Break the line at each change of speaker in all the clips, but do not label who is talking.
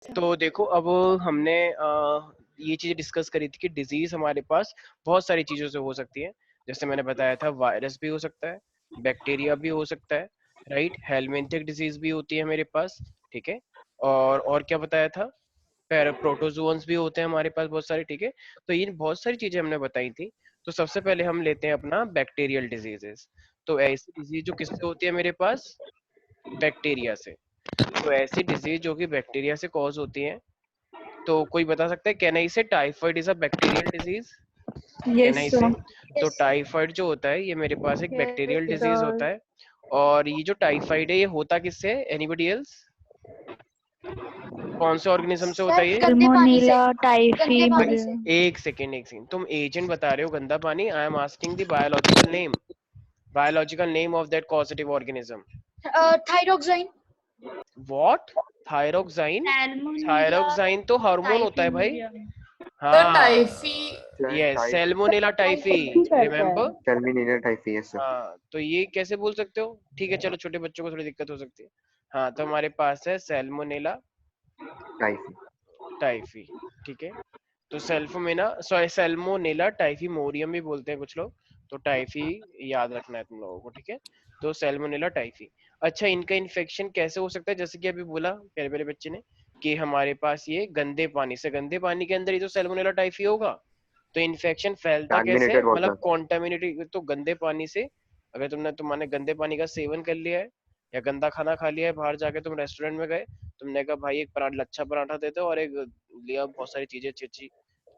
तो देखो अब हमने ये चीज डिस्कस करी थी कि डिजीज हमारे पास बहुत सारी चीजों से हो सकती है। जैसे मैंने बताया था वायरस भी हो सकता है, बैक्टीरिया भी हो सकता है, राइट, हेलमिंथिक डिजीज भी होती है मेरे पास, ठीक है। और क्या बताया था, प्रोटोजोन्स भी होते हैं हमारे पास बहुत सारे, ठीक है। तो ये बहुत सारी चीजें हमने बताई थी। तो सबसे पहले हम लेते हैं अपना बैक्टीरियल डिजीजेस। तो ऐसी डिजीज जो किससे होती है मेरे पास, बैक्टीरिया से। तो ऐसी डिजीज जो कि बैक्टीरिया से कॉज होती है, तो कोई बता सकता है, कैन आई से typhoid is a bacterial disease, can
Yes,
I
sir.
से? तो टाइफाइड जो होता है ये मेरे पास एक
Yes,
बैक्टीरियल डिजीज होता
sir.
है। और ये जो टाइफाइड है ये होता किससे, एनीबडी एल्स, कौन से ऑर्गेनिज्म से होता
सर
है ये?
गंदे पानी से,
Salmonella,
गंदे
typhi,
पानी से।
एक सेकेंड एक सेकेंड, तुम एजेंट बता रहे हो गंदा पानी, I am asking the biological name, biological name of that causative organism.
Thyroxine.
What? Thyroxine?
Salmonella,
thyroxine तो हार्मोन होता है भाई।
typhimurium.
सर
हाँ,
टाइफी
यस, सैल्मोनेला टाइफी,
रहता है।
रिमेम्बर।
टर्मिनेटर टाइफी है सर।
हाँ, तो ये कैसे बोल सकते हो, ठीक है चलो, छोटे बच्चों को थोड़ी दिक्कत हो सकती है। हाँ, तो हमारे पास है सैल्मोनेला
टाइफी।
टाइफी, ठीक है। तो सेल्फोमेना सॉरी सैल्मोनेला टाइफीमोरियम भी बोलते हैं कुछ लोग, तो टाइफी याद रखना है तुम लोगों को, ठीक है। तो सैल्मोनेला टाइफी। अच्छा, इनका इन्फेक्शन कैसे हो सकता है, जैसे कि अभी बोला प्यारे प्यारे बच्चे ने कि हमारे पास ये गंदे पानी से, गंदे पानी के अंदर ही तो सैल्मोनेला टाइफी होगा। तो इन्फेक्शन फैलता कैसे,
टर्मिनेटेड
मतलब
वाटर।
कॉन्टामिनेटेड, तो गंदे पानी से, अगर तुम्हारे गंदे पानी का सेवन कर लिया है या गंदा खाना खा लिया है, बाहर जाके तुम रेस्टोरेंट में गए, तुमने कहा भाई एक पराठा, लच्छा पराठा दे दो, और एक लिया बहुत सारी चीजें अच्छी अच्छी,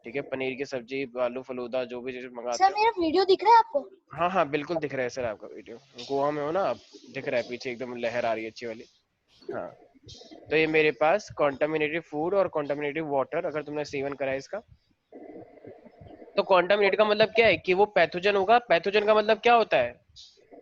ठीक है, पनीर की सब्जी, आलू फलूदा, जो भी चीज मंगाते
सर
हो।
मेरा वीडियो दिख रहा है आपको?
हाँ हाँ बिल्कुल दिख रहा है सर आपका वीडियो, गोवा में हो ना आप, दिख रहा है पीछे एकदम लहर आ रही है अच्छी वाली। हाँ, तो ये मेरे पास कॉन्टामिनेटेड फूड और कॉन्टामिनेटेड वाटर अगर तुमने सेवन करा है इसका, तो कॉन्टामिनेट का मतलब क्या है कि वो पैथोजन होगा। पैथोजन का मतलब क्या होता है,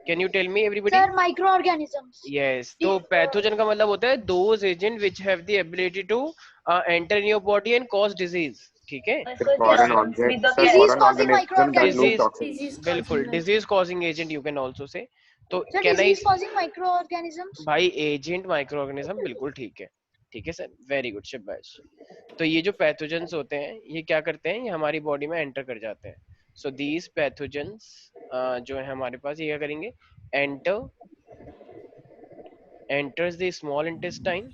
can you tell me everybody?
Sir micro organisms.
Yes, तो पैथोजन का मतलब होता है those agent which have the ability to enter in your body and cause disease, ठीक है।
Foreign object sir,
disease
foreign
causing micro
organism that live
organisms.
Disease,
toxin.
बिल्कुल, disease causing agent you can also say. तो
sir
can I,
disease causing micro organisms.
भाई agent micro organism, बिल्कुल ठीक है, ठीक है सर, वेरी गुड शिबाश। तो ये जो पैथोजेंस होते हैं ये क्या करते हैं, ये हमारी बॉडी में एंटर कर जाते हैं। सो दीज पैथोजेंस जो है हमारे पास, ये क्या करेंगे, enter, enters the small intestine.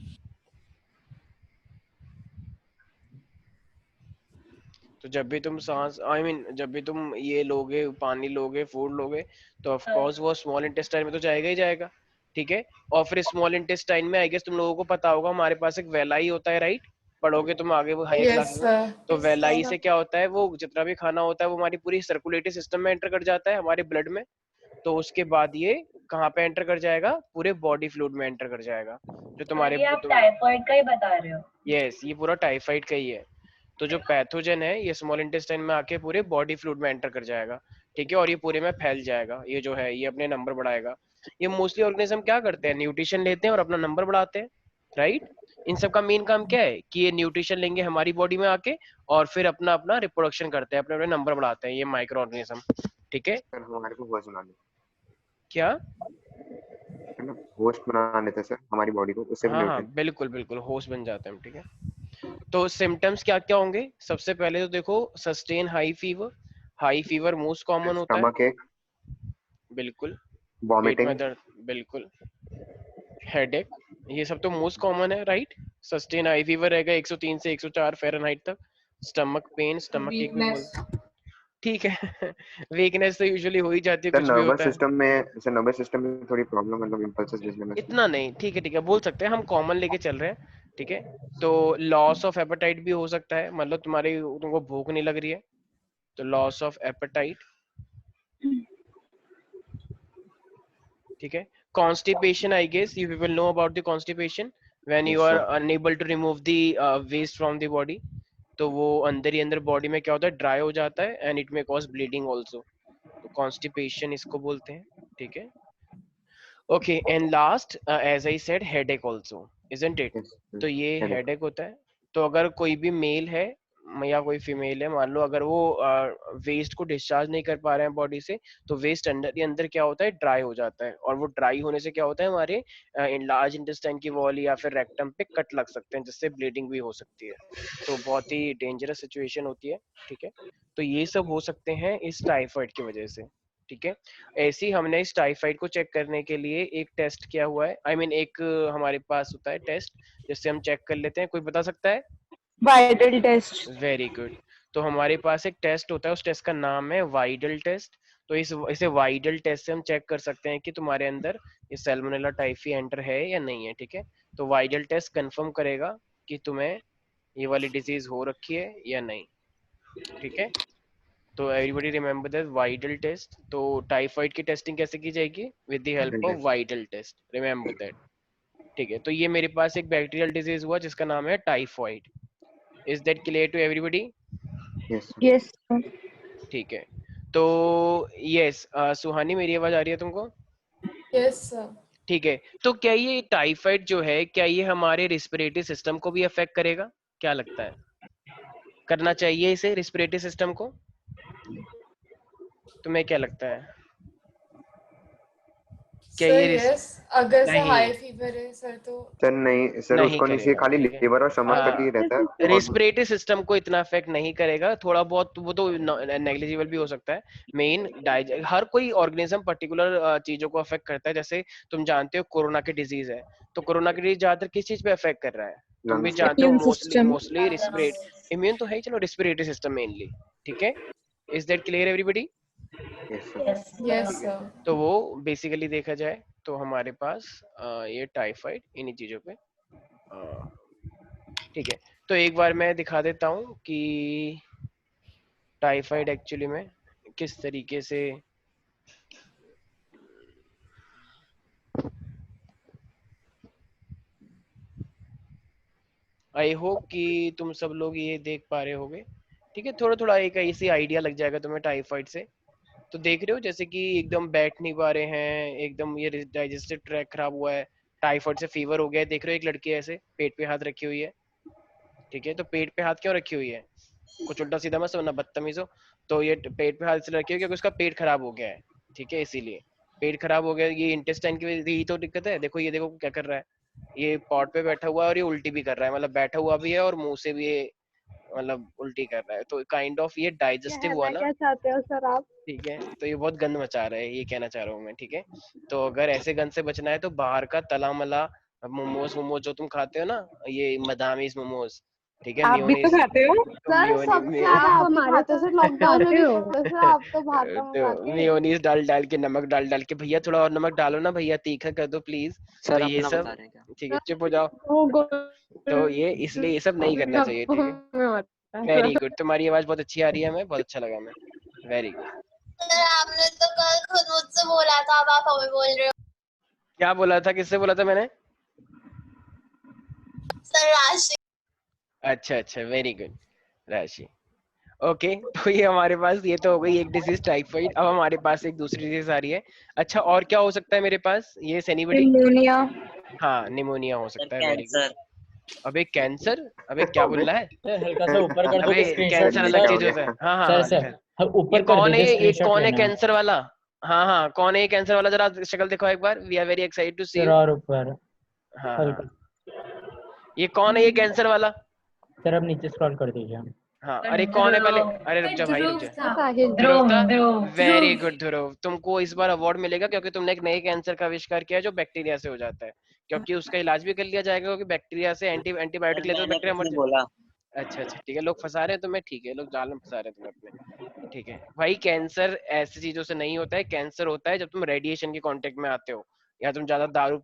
तो जब भी तुम सांस, आई मीन जब भी तुम ये लोगे, पानी लोगे, फूड लोगे, तो ऑफ कोर्स वो स्मॉल इंटेस्टाइन में तो जाएगा ही जाएगा, ठीक है। और फिर स्मॉल इंटेस्टाइन में आई गेस तुम लोगों को पता होगा हमारे पास एक वेलाई होता है, राइट, पढ़ोगे तुम आगे वो हायर
यस
क्लासेस में।
सर।
तो वेलाई से क्या होता है, वो जितना भी खाना होता है वो हमारी पूरी सर्कुलेटरी सिस्टम में एंटर कर जाता है, हमारे ब्लड में। तो उसके बाद ये कहाँ पे एंटर कर जाएगा, पूरे बॉडी फ्लूइड में एंटर कर जाएगा, जो तुम्हारे,
आप टाइफाइड का ही बता रहे हो?
यस, ये पूरा टाइफाइड का ही है। तो जो पैथोजन है ये स्मॉल इंटेस्टाइन में आके पूरे बॉडी फ्लूइड में एंटर कर जाएगा, ठीक है, और ये पूरे में फैल जाएगा, ये जो है ये अपने नंबर बढ़ाएगा। ये मोस्टली ऑर्गेनिज्म क्या करते हैं, न्यूट्रिशन लेते हैं और अपना नंबर बढ़ाते हैं, राइट। इन सब का मेन काम क्या है कि ये न्यूट्रिशन लेंगे हमारी बॉडी में आके, और फिर अपना अपना रिप्रोडक्शन करते हैं, अपने अपने नंबर बढ़ाते हैं, ये माइक्रो ऑर्गेनिज्म, ठीक है।
सर हमारे को होस्ट बना
क्या?
है ना, होस्ट बना लेते हैं सर हमारी बॉडी को, उससे भी
हाँ हाँ
न्यूट्रिएंट।
बिल्कुल बिल्कुल, होस्ट बन जाते हैं हम, ठीक है। तो सिम्टम्स क्या क्या होंगे, सबसे पहले तो देखो, sustain high fever, high fever most common होता है,
स्टमक एक,
बिल्कुल, पेट में
वॉमिटिंग,
दर्द, बिल्कुल, हेडेक, ये सब तो मोस्ट कॉमन है, राइट। सस्टेन हाई फीवर रहेगा 103 से 104 फ़ारेनहाइट तक। स्टमक पेन, स्टमक एक भी बोल,
वीकनेस।
ठीक है। वीकनेस तो यूजुअली हो ही जाती है,
सर
कुछ भी
नर्वस
होता है,
सिस्टम में, सर नर्वस सिस्टम में थोड़ी प्रॉब्लम, मतलब इम्पल्सेस भेजने में सर।
इतना नहीं, ठीक है बोल सकते हैं, हम कॉमन लेके चल रहे हैं, ठीक है। तो लॉस ऑफ एपेटाइट भी हो सकता है, मतलब तुम्हारी, तुमको भूख नहीं लग रही है, तो लॉस ऑफ एपेटाइट, ठीक है। Constipation, I guess you will know about the constipation, when you
yes
are
sir.
Unable to remove the waste from the body, तो वो अंदर ही अंदर बॉडी में क्या होता है, ड्राई हो जाता है, and it may cause bleeding also, तो कॉन्स्टिपेशन इसको बोलते हैं, ठीक है। Okay, and last as I said, headache also, isn't it.
Yes
तो ये
हेडेक।
हेडेक होता है, तो अगर कोई भी मेल है, या कोई फीमेल है, मान लो अगर वो वेस्ट को डिस्चार्ज नहीं कर पा रहे हैं बॉडी से, तो वेस्ट अंदर के अंदर क्या होता है, ड्राई हो जाता है, और वो ड्राई होने से क्या होता है, हमारे लार्ज इंटेस्टाइन की वॉल या फिर रेक्टम पे कट लग सकते हैं, जिससे ब्लीडिंग भी हो सकती है। तो बहुत ही डेंजरस सिचुएशन होती है। ठीक है, तो ये सब हो सकते हैं इस टाइफाइड की वजह से। ठीक है, ऐसे ही हमने इस टाइफाइड को चेक करने के लिए एक टेस्ट किया हुआ है, आई मीन एक हमारे पास होता है टेस्ट जिससे हम चेक कर लेते हैं। कोई बता सकता है?
Widal test.
Very good. तो हमारे पास एक टेस्ट होता है, उस टेस्ट का नाम है वाइडल टेस्ट। तो इसे वाइडल टेस्ट से हम चेक कर सकते हैं कि तुम्हारे अंदर ये सैल्मोनेला टाइफी एंटर है या नहीं है। ठीक है, तो वाइडल टेस्ट कंफर्म करेगा कि तुम्हें ये वाली डिजीज हो रखी है या नहीं। ठीक है, तो everybody remember that Widal test. तो टाइफाइड की टेस्टिंग कैसे की जाएगी? With the help of Widal test, remember that. ठीक है, तो ये मेरे पास एक बैक्टीरियल डिजीज हुआ जिसका नाम है typhoid. Is that clear to everybody?
Yes
yes.
ठीक है, तो यस सुहानी, मेरी आवाज आ रही है तुमको?
Yes sir.
ठीक है, तो क्या ये टाइफाइड जो है, क्या ये हमारे रिस्पिरेटरी सिस्टम को भी अफेक्ट करेगा? क्या लगता है, करना चाहिए इसे रिस्पिरेटरी सिस्टम को? तुम्हें क्या लगता है? क्या
सर
ये
यस, अगर से
नहीं,
हाई फीवर है सर तो
सर नहीं सर,
नहीं
उसको नहीं चाहिए,
करेगा।
खाली
ठीक है,
लीवर और स्टमक तक ही रहता है। और
रेस्पिरेटरी सिस्टम को इतना अफेक्ट नहीं करेगा, थोड़ा बहुत वो तो नेग्लिजिबल भी हो सकता है। मेन हर कोई ऑर्गेनिज्म पर्टिकुलर चीजों को अफेक्ट करता है। जैसे तुम जानते हो कोरोना की डिजीज है, तो कोरोना की डिजीज ज्यादातर किस चीज पे अफेक्ट कर रहा है? तुम भी
लंग्स
जानते हो,
immune
mostly
system.
Mostly respirate immune तो है ही, चलो रिस्पिरेटरी सिस्टम मेनली। ठीक है, is that clear everybody?
Yes sir.
Yes
yes sir.
तो वो बेसिकली देखा जाए तो हमारे पास ये टाइफाइड इन्हीं चीजों पे ठीक है, तो एक बार मैं दिखा देता हूँ कि टाइफाइड एक्चुअली में किस तरीके से आई होप कि तुम सब लोग ये देख पा रहे होगे। ठीक है, थोड़ा थोड़ा एक ऐसी आइडिया लग जाएगा तुम्हें टाइफाइड से। तो देख रहे हो जैसे कि एकदम बैठ नहीं पा रहे हैं, एकदम ये डाइजेस्टिव ट्रैक खराब हुआ है, टाइफाइड से फीवर हो गया है। देख रहे हो एक लड़की ऐसे पेट पे हाथ रखी हुई है। ठीक है, तो पेट पे हाथ क्यों रखी हुई है? कुछ उल्टा सीधा मत समझना, बदतमीज हो। तो ये पेट पे हाथ इसलिए रखी हुई है क्योंकि उसका पेट खराब हो गया है। ठीक है, इसीलिए पेट खराब हो गया, ये इंटेस्टाइन की वजह से ही तो दिक्कत है। देखो ये देखो क्या कर रहा है, ये पॉट पे बैठा हुआ है और ये उल्टी भी कर रहा है, मतलब बैठा हुआ भी है और मुंह से भी ये मतलब उल्टी कर रहा है। तो काइंड ऑफ ये डाइजेस्टिव हुआ ना।
क्या चाहते हो सर आप?
ठीक है, तो ये बहुत गंद मचा रहा है, ये कहना चाह रहा हूँ मैं। ठीक है, तो अगर ऐसे गंद से बचना है तो बाहर का तला मला मोमोज मोमोज जो तुम खाते हो ना, ये मदामीज मोमोज, ठीक है,
आप भी तो
मियोनीज
खाते हो।
सर सबसे ज्यादा आप ही खाते हो, सर लॉकडाउन में भी खाते हो सर, आप तो भातों में
तो
खाते।
मेयोनीज डाल डाल के, नमक डाल डाल के, भैया थोड़ा और नमक डालो ना भैया, तीखा कर दो प्लीज। तो
सर
ये
अपना
सब
बता रहे हैं क्या?
ठीक है, चुप हो जाओ।
वो
तो ये इसलिए ये सब नहीं करना चाहिए। ठीक है, वेरी गुड, तुम्हारी आवाज बहुत अच्छी आ रही है, हमें बहुत अच्छा लगा। मैं वेरी गुड।
सर आपने तो कल खुद मुझसे बोला था, अब आप हमें बोल रहे हो।
क्या बोला था, किससे बोला था मैंने?
सर राशि।
अच्छा अच्छा, वेरी गुड राशि। ओके, तो ये हमारे पास ये तो हो गई एक डिजीज टाइफाइड। अब हमारे पास एक दूसरी डिजीज आ रही है। अच्छा, और क्या हो सकता है मेरे पास? ये एनीबॉडी?
निमोनिया।
हाँ, निमोनिया हो
सर
सकता है। Very good.
कैंसर।
अबे कैंसर? अबे क्या बोल रहा है?
हल्का सा ऊपर कर दो
अबे
तो स्क्रीनशॉट
कैंसर
ले
अलग
सर।
चीज होता है। हाँ हाँ
सर
हाँ,
सर
दिखा।
हम
ये
ऊपर कर
कौन है?
दीजिए,
ये
स्क्रीनशॉट
कौन है
लेना है।
कैंसर वाला? हाँ हाँ, कौन है ये कैंसर वाला? जरा शक्ल दिखाओ एक बार, we are very excited to see
sir
you.
और ऊपर
हाँ हाँ,
हल्का।
ये कौन है ये कैंसर वाला?
सर अब नीचे स्क्रॉल कर दीजिए।
हाँ, अरे कौन है पहले? अरे रुक जा भाई, रुक जा। ध्रुव था? वेरी गुड ध्रुव, तुमको इस बार अवार्ड मिलेगा क्योंकि तुमने एक नए कैंसर का आविष्कार किया है जो बैक्टीरिया से हो जाता है। क्योंकि उसका इलाज भी कर लिया जाएगा, क्योंकि बैक्टीरिया से एंटीबायोटिक
सर
लेते तो
मैंने
बैक्टीरिया
कुछ
मर
नहीं
जाए।
बोला।
अच्छा अच्छा, ठीक है, लोग फंसा रहे हैं तुम्हें। ठीक है, लोग जाल में फंसा रहे हैं तुम्हें अपने। ठीक है भाई, कैंसर ऐसी चीजों से नहीं होता है। कैंसर होता है जब तुम रेडिएशन के कांटेक्ट में आते हो, या तुम ज्यादा दारू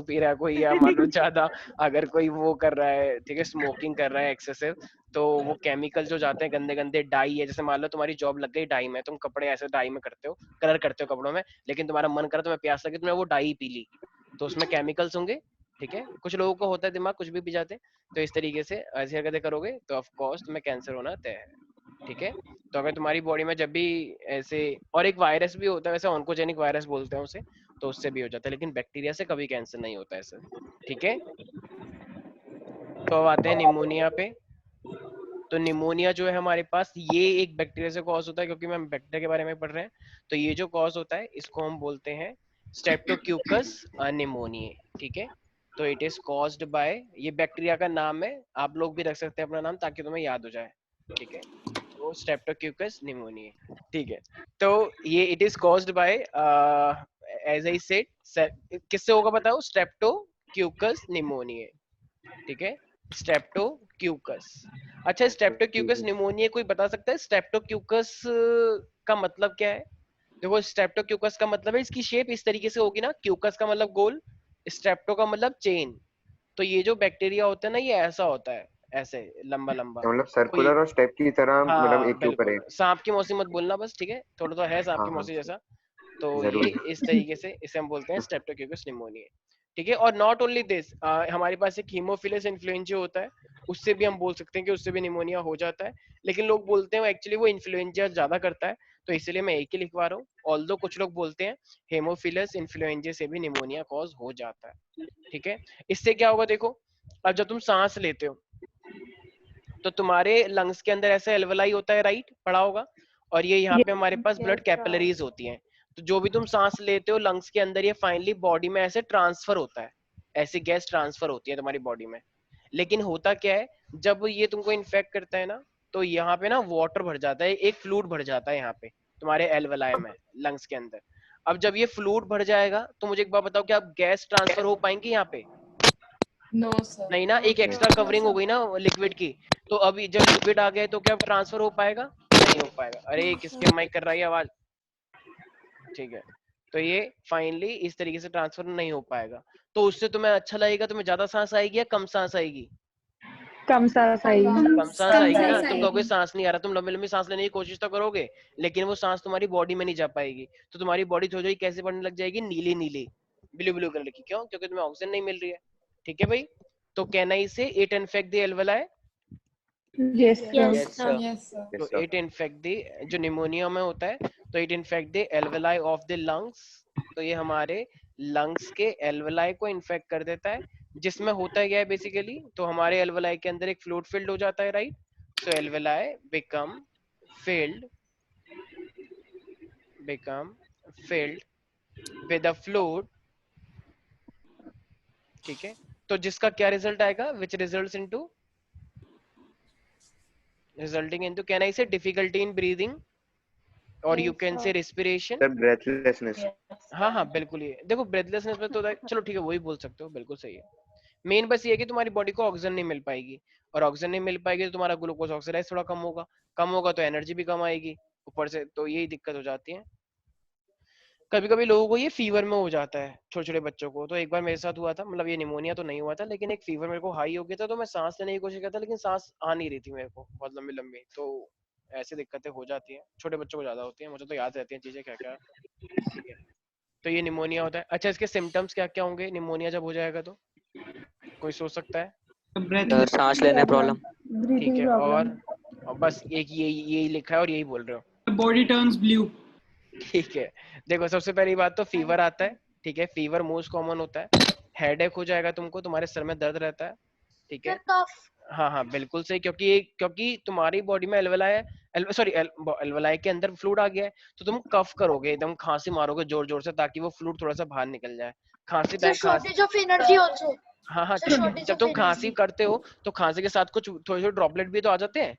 पी रहा है कोई, या मान लो ज्यादा अगर कोई वो कर रहा है, ठीक है, स्मोकिंग कर रहा है एक्सेसिव, तो वो केमिकल जो जाते हैं गंदे गंदे, डाई है। जैसे मान लो तुम्हारी जॉब लग गई डाई में, तुम कपड़े ऐसे डाई में करते हो, कलर करते हो कपड़ों में, लेकिन तुम्हारा मन करा, तुम्हें प्यास लगी, तुमने वो डाई पी ली, तो उसमें केमिकल्स होंगे। ठीक है, कुछ लोगों को होता है दिमाग, कुछ भी पी जाते हैं। तो इस तरीके से ऐसी हरकतें करोगे तो ऑफ कोर्स तुम्हें कैंसर होना तय है। ठीक है, तो अगर तुम्हारी बॉडी में जब भी ऐसे, और एक वायरस भी होता है वैसे, ऑन्कोजेनिक वायरस बोलते हैं उसे, तो उससे भी हो जाता है, लेकिन बैक्टीरिया से कभी कैंसर नहीं होता है सर। ठीक है, तो अब आते हैं निमोनिया पे। तो निमोनिया जो है हमारे पास ये एक बैक्टीरिया से कॉज होता है, क्योंकि हम बैक्टीरिया के बारे में पढ़ रहे हैं। तो ये जो कॉज होता है इसको हम बोलते हैं स्ट्रेप्टोक्यूकस निमोनिया, ठीक है। तो इट इज कॉज्ड बाय, ये बैक्टीरिया का नाम है, आप लोग भी रख सकते हैं अपना नाम ताकि तुम्हें याद हो जाए, ठीक है। तो स्ट्रेप्टोक्यूकस निमोनिया, ठीक है। तो ये it is caused by as I said, किससे होगा बताओ, स्ट्रेप्टोक्यूकस निमोनिया, ठीक है। स्ट्रेप्टोक्यूकस। अच्छा, स्ट्रेप्टोक्यूकस निमोनिया कोई बता सकता है स्ट्रेप्टोक्यूकस का मतलब क्या है? देखो, स्ट्रेप्टोक्यूकस का मतलब है इसकी शेप इस तरीके से होगी ना, क्यूकस का मतलब गोल, स्ट्रेप्टो का मतलब चेन। तो ये जो बैक्टीरिया होता है ना, ये ऐसा होता है, ऐसे लंबा लंबा।
मतलब
तो
सर्कुलर और स्टेप की तरह, मतलब
हाँ
एक के ऊपर
बिल्कुल,
एक।
सांप की मौसी मत बोलना बस, ठीक है, थोड़ा तो है सांप
हाँ
की
हाँ
मौसी जैसा। तो
जरूर।
ये इस तरीके से इसे हम बोलते हैं स्ट्रेप्टोक्यूकस निमोनिया, ठीक है। और नॉट ओनली दिस, हमारे पास एक हीमोफिलस इन्फ्लुएंजा होता है, उससे भी हम बोल सकते हैं कि उससे भी निमोनिया हो जाता है। लेकिन लोग बोलते हैं एक्चुअली वो इन्फ्लुएंजा ज्यादा करता है, तो इसीलिए मैं एक ही लिखवा रहा हूँ। ऑल्दो कुछ लोग बोलते हैं हेमोफिलस इन्फ्लुएंजा से भी निमोनिया कॉज हो जाता है, ठीक है। इससे क्या होगा देखो, अब जब तुम सांस लेते हो तो तुम्हारे लंग्स के अंदर ऐसे एल्वेलाई होता है, राइट, पढ़ा होगा। और ये यहाँ पे हमारे पास ब्लड
Yes, sir.
कैपिलरीज होती हैं। तो जो भी तुम सांस लेते हो लंग्स के अंदर, ये फाइनली बॉडी में ऐसे ट्रांसफर होता है, ऐसी गैस ट्रांसफर होती है तुम्हारी बॉडी में। लेकिन होता क्या है, जब ये तुमको इन्फेक्ट करता है ना, तो यहाँ पे ना वाटर भर जाता है, एक फ्लूइड भर जाता है यहाँ पे तुम्हारे एल्वेलाई में, लंग्स के अंदर। अब जब ये फ्लूइड भर जाएगा तो मुझे एक बात बताओ, क्या अब गैस ट्रांसफर हो पाएंगी यहाँ पे?
No sir.
नहीं ना, एक एक्स्ट्रा कवरिंग हो गई ना लिक्विड की। तो अभी जब लिक्विड आ गए तो क्या ट्रांसफर हो पाएगा? नहीं हो पाएगा। अरे किसके माइक कर रही है आवाज, ठीक है। तो ये फाइनली इस तरीके से ट्रांसफर नहीं हो पाएगा। तो उससे तुम्हें अच्छा लगेगा, तुम्हें ज्यादा सांस आएगी या कम सांस आएगी?
कम सांस आएगी।
कम सांस आएगी ना। तुम
आएगी।
कहोगे सांस नहीं आ रहा, तुम लंबी लंबी सांस लेने की कोशिश तो करोगे, लेकिन वो सांस तुम्हारी बॉडी में नहीं जा पाएगी। तो तुम्हारी बॉडी थोड़ी थोड़ी कैसे पड़ने लग जाएगी, नीली नीली, ब्लू ब्लू कलर की। क्यों? क्योंकि तुम्हें ऑक्सीजन नहीं मिल रही है, ठीक है भाई। तो कैन आई से it infect the alveoli?
Yes
Yes,
sir.
sir.
Yes sir.
तो
Yes, sir.
It infect the, जो निमोनिया में होता है, तो it infect the alveoli of the lungs. तो ये हमारे लंग्स के एल्वेलाई को इन्फेक्ट कर देता है, जिसमें होता है क्या है बेसिकली, तो हमारे एल्वेलाई के अंदर एक फ्लूइड फिल्ड हो जाता है, right. So alveoli become filled with a fluid, ठीक है। तो जिसका क्या रिजल्ट आएगा, which resulting into can I say difficulty in breathing और you
Yes,
can
sir.
say respiration।
Sir breathlessness.
हाँ हाँ बिल्कुल, ये देखो ब्रेथलेसनेस में तो चलो ठीक है, वही बोल सकते हो, बिल्कुल सही है। मेन बस ये है कि तुम्हारी बॉडी को ऑक्सीजन नहीं मिल पाएगी, और ऑक्सीजन नहीं मिल पाएगी तो तुम्हारा ग्लूकोज ऑक्सीडाइज थोड़ा कम होगा तो एनर्जी भी कम आएगी ऊपर से, तो यही दिक्कत हो जाती है। कभी कभी लोगों को ये फीवर में हो जाता है, छोटे छोटे बच्चों को। तो एक बार मेरे साथ हुआ था, मतलब ये निमोनिया तो नहीं हुआ था, लेकिन एक फीवर मेरे को हाई हो गया था। तो मैं सांस लेने की कोशिश करता, लेकिन सांस आ नहीं रही थी मेरे को, बहुत लंबी लंबी। तो ऐसी दिक्कतें हो जाती हैं, छोटे बच्चों को ज्यादा होती हैं, मुझे तो याद रहती हैं चीजें क्या क्या, ठीक है। तो ये निमोनिया होता है। अच्छा, इसके सिम्टम्स क्या क्या होंगे निमोनिया जब हो जाएगा तो? कोई सोच सकता है?
सांस लेने प्रॉब्लम।
ठीक
ब्रीथिंग
है,
प्रॉब्लम।
और बस एक यही लिखा है और यही बोल रहे हो?
Body turns blue.
ठीक है, देखो सबसे पहली बात तो फीवर आता है, ठीक है। फीवर मोस्ट कॉमन होता है। हेडेक हो जाएगा तुमको, तुम्हारे सर में दर्द रहता है, ठीक है।
Sir, cough.
हाँ हाँ बिल्कुल सही, क्योंकि तुम्हारी बॉडी में एल्वेलाई के अंदर फ्लूइड आ गया है, तो तुम कफ करोगे, एकदम खांसी मारोगे जोर जोर से, ताकि वो फ्लूइड थोड़ा सा बाहर निकल जाए। खांसी
Sir, shortage of energy also.
हाँ हाँ,
Sir, shortage
जब
of
तुम खांसी
energy.
करते हो तो खांसी के साथ कुछ थोड़े थोड़े ड्रॉपलेट भी तो आ जाते हैं,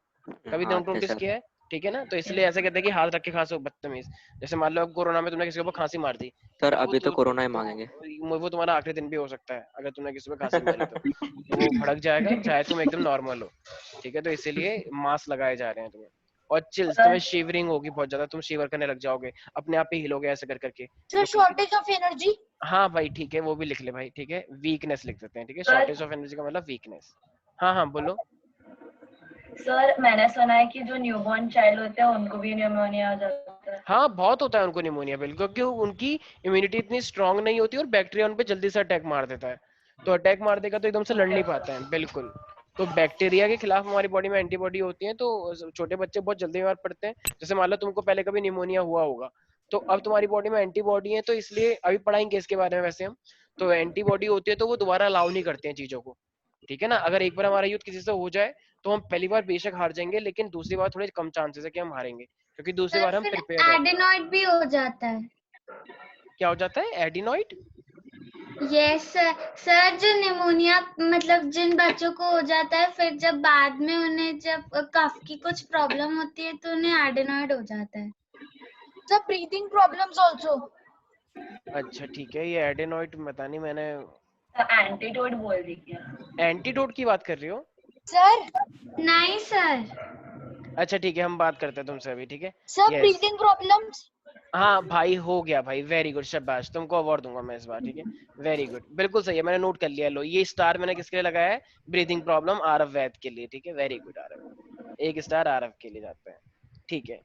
कभी
हाँ,
नोटिस
सर।
किया है, ठीक है ना। तो इसलिए ऐसे कहते हैं कि हाथ रख के खांसो, बदतमीज। जैसे मान लो कोरोना में तुमने किसी के ऊपर खांसी मार दी,
सर
वो
अभी तो कोरोना ही मांगेंगे।
वो तुम्हारा आखिरी दिन भी हो सकता है अगर तुमने किसी पे खांसी मारी तो वो भड़क जाएगा, चाहे तुम एकदम नॉर्मल हो, ठीक है। तो इसीलिए मास्क लगाए जा रहे हैं तुम्हें। और चिल्स, तुम्हें शिवरिंग होगी बहुत ज्यादा, तुम शिवर करने लग जाओगे, अपने आप ही हिलोगे ऐसे कर करके।
Sir, shortage of energy.
हाँ भाई ठीक है, वो भी लिख ले भाई, ठीक है। वीकनेस लिख देते हैं, ठीक है।
सर-
शॉर्टेज ऑफ एनर्जी का मतलब वीकनेस। हाँ हाँ बोलो।
सर मैंने सुना है कि जो न्यूबॉर्न चाइल्ड होते हैं उनको भी निमोनिया आ जाता है।
हाँ बहुत होता है उनको निमोनिया, बिल्कुल, क्योंकि उनकी इम्यूनिटी इतनी स्ट्रांग नहीं होती और बैक्टीरिया उन पे जल्दी से अटैक मार देता है। तो अटैक मार देगा तो एकदम से लड़ नहीं पाते हैं, बिल्कुल। तो बैक्टीरिया के खिलाफ हमारी बॉडी में एंटीबॉडी होती है, तो छोटे बच्चे बहुत जल्दी बीमार पड़ते हैं। जैसे मान लो तुमको पहले कभी निमोनिया हुआ होगा, तो अब तुम्हारी बॉडी में एंटीबॉडी है, तो इसलिए अभी पढ़ाएंगे इसके बारे में वैसे हम। तो एंटीबॉडी होती है तो वो दोबारा अलाउ नहीं करते हैं चीजों को, ठीक है ना। अगर एक बार हमारा युद्ध किसी से हो जाए तो हम पहली बार बेशक हार जाएंगे, लेकिन दूसरी बार थोड़े कम चांसेस है कि हम हारेंगे, क्योंकि दूसरी बार हम
फिर
प्रिपेयर रहते हैं।
एडेनॉइड भी हो जाता है।
क्या हो जाता है? एडिनॉइड?
Yes sir. सर जो निमोनिया मतलब जिन बच्चों को हो जाता है, फिर जब बाद में उन्हें जब कफ की कुछ प्रॉब्लम होती है तो उन्हें एडेनॉइड हो जाता है।
Sir breathing problems also.
अच्छा ठीक है, ये एडिनॉइड पता नहीं, मैंने
एंटीडोट बोल दी क्या?
एंटीडोट की बात कर रही हो?
सर
नहीं सर।
अच्छा ठीक है, हम बात करते हैं तुमसे अभी, ठीक है।
Sir
yes,
breathing problems.
हाँ भाई हो गया भाई, वेरी गुड, शाबाश, तुमको अवार्ड दूंगा मैं इस बार, ठीक है। वेरी गुड, बिल्कुल सही है, मैंने नोट कर लिया। लो ये स्टार मैंने किसके लिए लगाया है? ब्रीथिंग प्रॉब्लम आरव वैद के लिए, ठीक है। वेरी गुड आरव, एक स्टार आरव के लिए जाता है, ठीक है।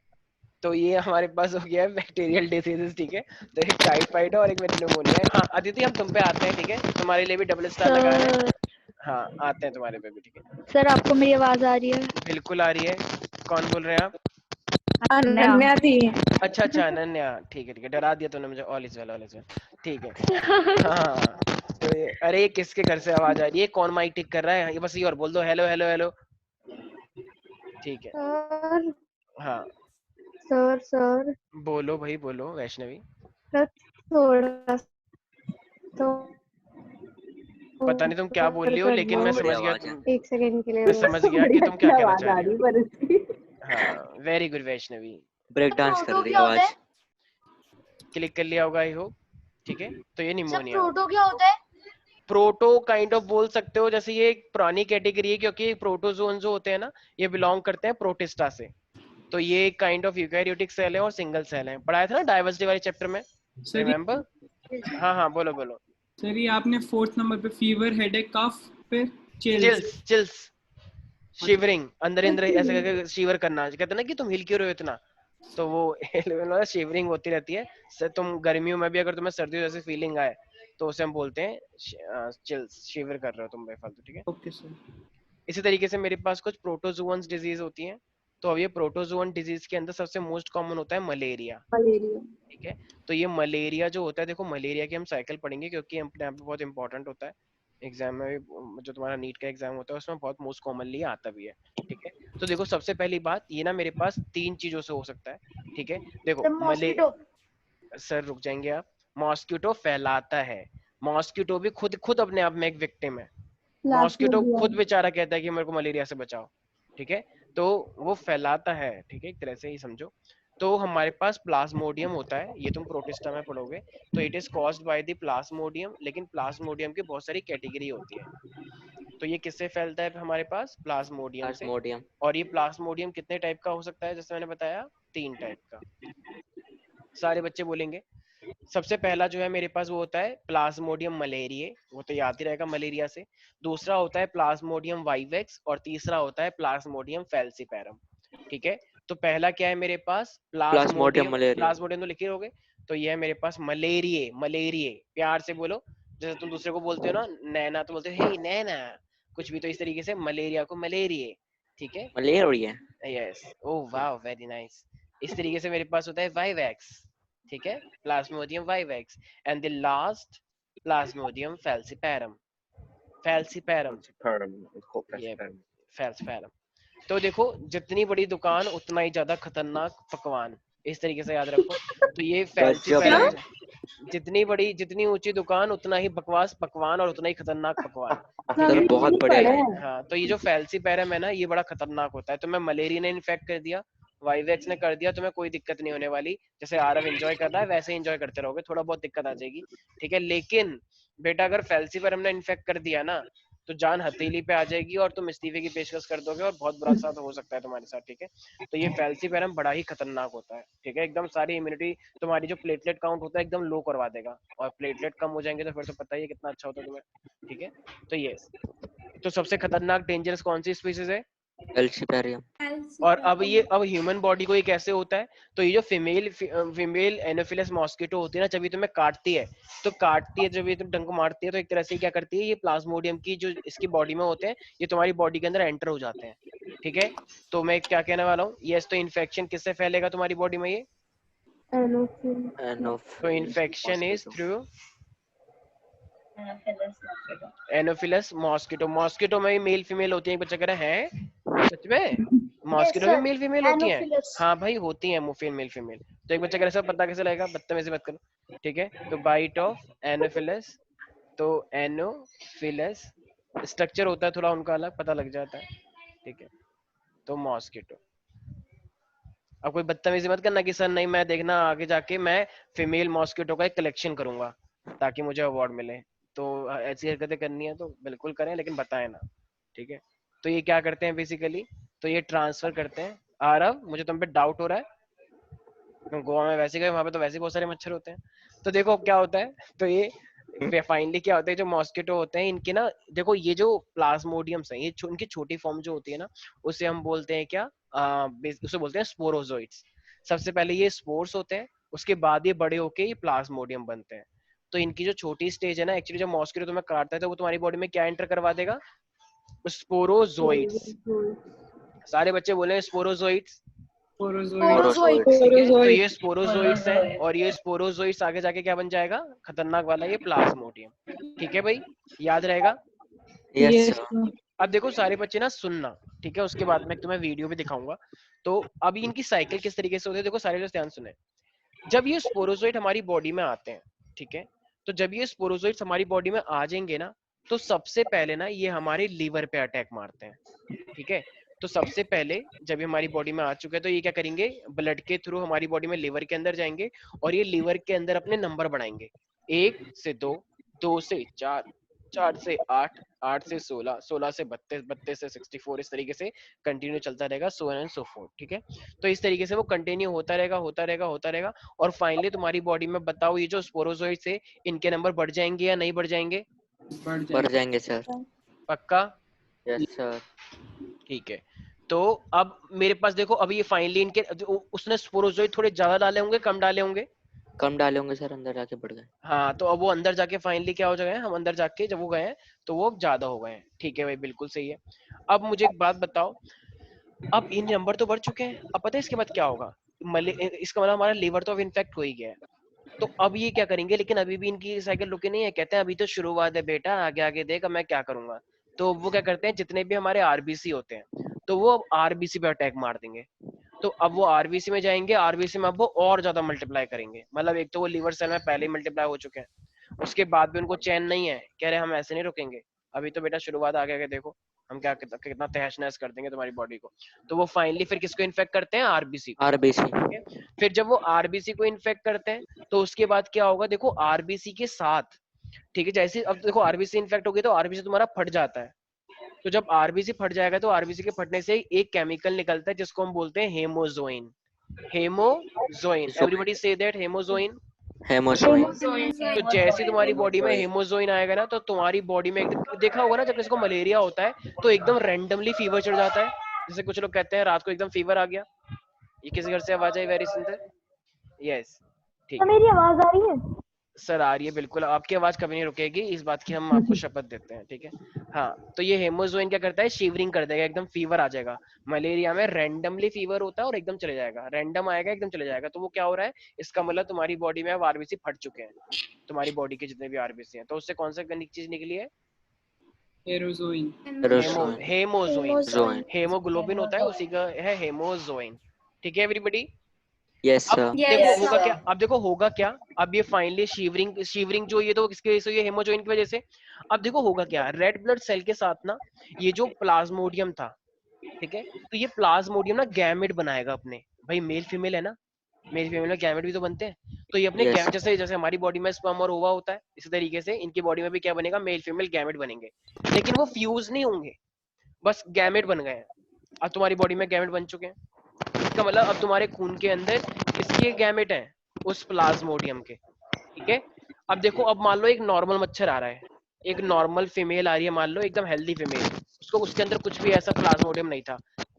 तो ये हमारे पास हो गया है बैक्टीरियल डिसीजेस, ठीक है। तो एक टाइफाइड है और एक निमोनिया है। हाँ अदिति, हम तुम पे आते हैं, ठीक है, तुम्हारे लिए भी डबल स्टार लगाया है।
सर
हाँ आते हैं तुम्हारे पे भी, ठीक है।
सर आपको मेरी आवाज आ रही है?
बिल्कुल आ रही है। कौन बोल रहे हैं आप?
अनन्या थी।
अच्छा अच्छा, अनन्या, ठीक है ठीक है, डरा दिया तूने मुझे। All is well, all is well, ठीक है। हाँ तो ये, अरे ये किसके घर से आवाज आ रही है? कौन माइक टिक कर रहा है? ये बस ये और बोल दो, हेलो हेलो हेलो, ठीक है।
सर
हाँ
सर सर
बोलो भाई बोलो वैष्णवी।
सर थोड़ा तो
पता नहीं तुम क्या बोल रही हो, लेकिन मैं
बहुत बढ़िया
समझ गया
आवाज है।
तुम,
एक सेकंड के लिए
मैं समझ गया कि तुम क्या कहना चाह रही हो। हाँ very good Vaishnavi,
break dance कर
प्रोटो
रही है
क्या होता
आवाज।
है?
क्लिक कर लिया होगा आई होप, ठीक है। तो ये
सर
निमोनिया,
प्रोटो क्या होता है?
प्रोटो काइंड ऑफ बोल सकते हो, जैसे ये एक पुरानी कैटेगरी है, क्योंकि प्रोटोजोन जो होते हैं ना, ये बिलोंग करते हैं प्रोटिस्टा से। तो ये काइंड ऑफ यूकैरियोटिक सेल है और सिंगल सेल है, पढ़ाया था ना डाइवर्सिटी वाले चैप्टर में,
सर
रिमेम्बर? हाँ हाँ बोलो बोलो।
सर ये आपने 4th नंबर पे फीवर, हेडेक, कफ, फिर चिल्स।
चिल्स चिल्स, शिवरिंग, अंदर अंदर ऐसे करके शिवर करना, कहते हैं ना कि तुम हिल क्यों रहे हो इतना, तो वो शिवरिंग होती रहती है। सर तुम गर्मियों में भी अगर तुम्हें सर्दियों जैसी फीलिंग आए तो उसे हम बोलते हैं चिल्स, शिवर कर रहे हो तुम बेफालतू, ठीक है।
Okay sir.
इसी तरीके से मेरे पास कुछ प्रोटोजुअन्स डिजीज होती हैं। तो अब ये प्रोटोजुअन डिजीज के अंदर सबसे मोस्ट कॉमन होता है मलेरिया, ठीक है। तो ये मलेरिया जो होता है, देखो मलेरिया की हम साइकिल पढ़ेंगे, क्योंकि अपने आप में बहुत इंपॉर्टेंट होता है। एग्जाम में भी, जो तुम्हारा नीट का एग्जाम होता है उसमें बहुत मोस्ट कॉमनली आता भी है, ठीक है। तो देखो सबसे पहली बात ये ना, मेरे पास 3 चीजों से हो सकता है, ठीक है। देखो
सर मॉस्किटो।
सर रुक जाएंगे आप। मॉस्किटो फैलाता है, मॉस्किटो भी खुद खुद अपने आप में एक विक्टिम है। मॉस्किटो खुद बेचारा कहता है कि मेरे को मलेरिया से बचाओ, ठीक है। तो वो फैलाता है, ठीक है, एक तरह से ही समझो। तो हमारे पास प्लाज्मोडियम होता है, ये तुम प्रोटिस्टा में पढ़ोगे। तो it is caused by the Plasmodium, लेकिन प्लाज्मोडियम की बहुत सारी कैटेगरी होती है। तो ये किससे फैलता है हमारे पास? प्लाज्मोडियम से।
प्लाज्मोडियम।
और ये प्लाज्मोडियम कितने टाइप का हो सकता है? जैसे मैंने बताया 3 टाइप का, सारे बच्चे बोलेंगे। सबसे पहला जो है मेरे पास वो होता है प्लाज्मोडियम मलेरिये, वो तो याद ही रहेगा मलेरिया से। दूसरा होता है प्लाज्मोडियम वाइवेक्स, और तीसरा होता है प्लाज्मोडियम फैल्सीपैरम, ठीक है। तो पहला क्या है मेरे पास?
Plasmodium
plasmodium,
malaria.
प्लाज्मोडियम तो लिखे होगे। तो ये है मेरे पास मलेरिये, मलेरिये प्यार से बोलो, जैसे तुम दूसरे को बोलते हो ना नैना, तो बोलते हो हे नैना, कुछ भी, तो इस तरीके से मलेरिया को मलेरिये, ठीक है।
Malaria.
Yes, oh wow very nice. इस तरीके से मेरे पास होता है वाइवेक्स, ठीक है, Plasmodium vivax. And the last Plasmodium falciparum, falciparum, ये फैल्सीपैरम। तो देखो जितनी बड़ी दुकान उतना ही ज्यादा खतरनाक पकवान, इस तरीके से याद रखो। तो ये
गजब
फैल्सीपैरम,
है।
जितनी बड़ी जितनी ऊंची दुकान उतना ही बकवास पकवान और उतना ही खतरनाक पकवान, ठीक
सर
है।
बहुत बढ़िया है।
हाँ तो ये जो फैल्सीपैरम है ना, ये बड़ा खतरनाक होता है। तो मैं मलेरिया ने इन्फेक्ट कर दिया, वाइवेक्स ने कर दिया, तुम्हें कोई दिक्कत नहीं होने वाली। जैसे आरव एंजॉय कर रहा है वैसे एंजॉय करते रहोगे, थोड़ा बहुत दिक्कत आ जाएगी, ठीक है। लेकिन बेटा अगर फैल्सीपैरम ने इन्फेक्ट कर दिया ना, तो जान हथेली पे आ जाएगी और तुम इस्तीफे की पेशकश कर दोगे, और बहुत बुरा साथ हो सकता है तुम्हारे साथ, ठीक है। तो ये फैल्सीपैरम बड़ा ही खतरनाक होता है, ठीक है। एकदम सारी इम्यूनिटी, तुम्हारी जो प्लेटलेट काउंट होता है एकदम लो करवा देगा, और प्लेटलेट कम हो जाएंगे तो फिर तो पता ही है कितना अच्छा होता है तुम्हें, ठीक है। तो ये, तो सबसे खतरनाक डेंजरस कौन सी स्पीसीज है?
फैल्सीपैरियम।
और अब ह्यूमन बॉडी को ये कैसे होता है? तो ये जो फीमेल एनोफिलस मॉस्किटो होती है ना, जब ये तुम्हें काटती है, तो काटती है जब ये तुम डंक मारती है, तो एक तरह से क्या करती है, ये प्लाज्मोडियम की जो इसकी बॉडी में होते हैं, ये तुम्हारी बॉडी के अंदर एंटर हो जाते हैं, ठीक है। तो मैं क्या कहने वाला हूँ, यस, तो इन्फेक्शन किससे फैलेगा तुम्हारी बॉडी में? ये तो infection is through Anopheles mosquito, mosquito में भी मेल फीमेल होती है, बच्चा कह रहा है सच में मॉस्किटो में मेल फीमेल होती है? हाँ भाई होती है मेल फीमेल। तो एक बच्चा कह रहा है पता कैसे लगेगा, बदतमीजी मत करो, ठीक है। तो बाइट ऑफ एनोफिलस, तो एनोफिलस स्ट्रक्चर होता है थोड़ा उनका अलग, पता लग जाता है, ठीक है। तो मॉस्किटो, अब कोई बदतमीजी मत करना कि सर नहीं, मैं देखना आगे जाके मैं फीमेल मॉस्किटो का एक कलेक्शन करूंगा ताकि मुझे अवार्ड मिले। तो ऐसी हरकतें करनी है तो बिल्कुल करें, लेकिन बताएं ना, ठीक है। तो ये क्या करते हैं बेसिकली, तो ये ट्रांसफर करते हैं। आरव मुझे तुम पे डाउट हो रहा है, तुम गोवा में वैसे गए, वहां पे तो वैसे बहुत सारे मच्छर होते हैं। तो देखो क्या होता है, तो ये फाइनली क्या होता है, जो मॉस्किटो होते हैं इनके ना, देखो ये जो प्लाज्मोडियम्स हैं, ये इनकी छोटी फॉर्म जो होती है ना, उसे हम बोलते हैं क्या, उसे बोलते हैं स्पोरोजोइट्स। सबसे पहले ये स्पोर्स होते हैं, उसके बाद ये बड़े होके ये प्लाज्मोडियम बनते हैं। तो इनकी जो छोटी स्टेज है ना, एक्चुअली जो मॉस्किटो तुम्हें काटता है तो वो तुम्हारी बॉडी में क्या एंटर करवा देगा, स्पोरोजोइट्स। सारे बच्चे बोले स्पोरोजोइट्स। तो ये स्पोरोजोइट्स है, और ये स्पोरोजोइट्स आगे जाके क्या बन जाएगा, खतरनाक वाला ये प्लाज्मोडियम, ठीक है भाई, याद रहेगा।
यस
अब देखो सारे बच्चे ना सुनना, ठीक है, उसके बाद मैं तुम्हें वीडियो भी दिखाऊंगा। तो अभी इनकी साइकिल किस तरीके से होती है, देखो सारे लोग ध्यान सुने। जब ये स्पोरोजोइट हमारी बॉडी में आते हैं, ठीक है, तो जब ये स्पोरोजोइट्स हमारी बॉडी में आ जाएंगे ना, तो सबसे पहले ना ये हमारे लीवर पे अटैक मारते हैं, ठीक है। तो सबसे पहले जब ये हमारी बॉडी में आ चुके हैं तो ये क्या करेंगे, ब्लड के थ्रू हमारी बॉडी में लीवर के अंदर जाएंगे, और ये लीवर के अंदर अपने नंबर बढ़ाएंगे, 1 से 2, 2 से 4, 4 से 8, 8 से 16, 16 से 32, 32 से 64, इस तरीके से कंटिन्यू चलता रहेगा, सो एंड सो फोर्थ, ठीक है। तो इस तरीके से वो कंटिन्यू होता रहेगा, होता रहेगा, होता रहेगा, और फाइनली तुम्हारी बॉडी में बताओ ये जो स्पोरोजोइट्स है इनके नंबर बढ़ जाएंगे या नहीं बढ़ जाएंगे?
बढ़ जाएंगे सर।
पक्का?
Yes sir.
ठीक है। तो अब मेरे पास देखो, अभी ये फाइनली इनके उसने स्पोरोजोइट थोड़े ज्यादा डाले होंगे, कम डाले होंगे?
कम डाले होंगे सर, अंदर जाके बढ़ गए।
हाँ, तो अब वो अंदर जाके फाइनली क्या हो गए, हम अंदर जाके जब वो गए हैं तो वो ज्यादा हो गए हैं, ठीक है भाई, बिल्कुल सही है। अब मुझे एक बात बताओ, अब इन नंबर तो बढ़ चुके हैं, अब पता है इसके बाद क्या होगा, इसका मतलब हमारा लीवर तो अब इन्फेक्ट हो ही गया है। तो अब ये क्या करेंगे, लेकिन अभी भी इनकी साइकिल रुकी नहीं है, कहते हैं अभी तो शुरुआत है बेटा, आगे आगे देख मैं क्या करूंगा। तो वो क्या करते हैं, जितने भी हमारे आरबीसी होते हैं तो वो आरबीसी पे अटैक मार देंगे। तो अब वो आरबीसी में जाएंगे, आरबीसी में अब वो और ज्यादा मल्टीप्लाई करेंगे, मतलब एक तो वो लीवर सेल में पहले ही मल्टीप्लाई हो चुके हैं, उसके बाद भी उनको चैन नहीं है, कह रहे हम ऐसे नहीं रुकेंगे, अभी तो बेटा शुरुआत, आगे आगे देखो हम क्या कितना तहस नहस कर देंगे तुम्हारी बॉडी को। तो वो फाइनली फिर किसको इन्फेक्ट करते हैं, आरबीसी को।
आरबीसी।
फिर जब वो आरबीसी को इन्फेक्ट करते हैं तो उसके बाद क्या होगा, देखो आरबीसी के साथ, ठीक है, जैसे अब देखो आरबीसी इन्फेक्ट हो गई तो आरबीसी तुम्हारा फट जाता है। तो जब आरबीसी फट जाएगा तो आरबीसी के फटने से एक केमिकल निकलता है जिसको हम बोलते हैं haemozoin. Haemozoin, everybody say that, haemozoin.
Haemozoin.
तो जैसे तुम्हारी बॉडी में हेमोजोइन आएगा ना, तो तुम्हारी बॉडी में एकदम, देखा होगा ना जब किसी को मलेरिया होता है तो एकदम रैंडमली फीवर चढ़ जाता है, जैसे कुछ लोग कहते हैं रात को एकदम फीवर आ गया। ये किस घर से आवाज आई, वेरी सुंदर? यस, ठीक है।
मेरी आवाज आ रही है?
सर आ रही है, बिल्कुल आपकी आवाज कभी नहीं रुकेगी, इस बात की हम आपको शपथ देते हैं, ठीक है। हाँ, तो ये हेमोजोइन क्या करता है, शिवरिंग कर देगा, एकदम फीवर आ जाएगा। मलेरिया में रैंडमली फीवर होता है और एकदम चले जाएगा, रैंडम आएगा एकदम चले जाएगा। तो वो क्या हो रहा है, इसका मतलब तुम्हारी बॉडी में अब आरबीसी फट चुके हैं, तुम्हारी बॉडी के जितने भी आरबीसी हैं। तो उससे कौन सा चीज निकली है, हेमोजोइन। हेमोग्लोबिन होता है उसी का है हेमोजोइन, ठीक है एवरीबॉडी?
यस
अब
सर।
देखो होगा क्या, अब देखो होगा क्या, अब ये फाइनली शिवरिंग जो ये तो किसकी वजह से, ये हेमोजोइन की वजह से। अब देखो होगा क्या, रेड ब्लड सेल के साथ ना ये जो प्लाज्मोडियम था, ठीक है, तो ये प्लाज्मोडियम ना गैमेट बनाएगा अपने, भाई मेल फीमेल है ना, मेल फीमेल में गैमेट भी तो बनते हैं। तो ये अपने
Yes.
जैसे जैसे हमारी बॉडी में स्पर्म और ओवा होता है, इसी तरीके से इनकी बॉडी में भी क्या बनेगा, मेल फीमेल गैमेट बनेंगे, लेकिन वो फ्यूज नहीं होंगे, बस गैमेट बन गए हैं। अब तुम्हारी बॉडी में गैमेट बन चुके हैं, इसका मतलब अब तुम्हारे खून के अंदर किसके गैमेट हैं, उस प्लाज्मोडियम के, ठीक है। अब देखो, अब मान लो एक नॉर्मल मच्छर आ रहा है, एक नॉर्मल फीमेल आ रही है, मान लो एकदम हेल्दी फीमेल, उसको उसके अंदर कुछ भी ऐसा प्लाज्मोडियम नहीं था,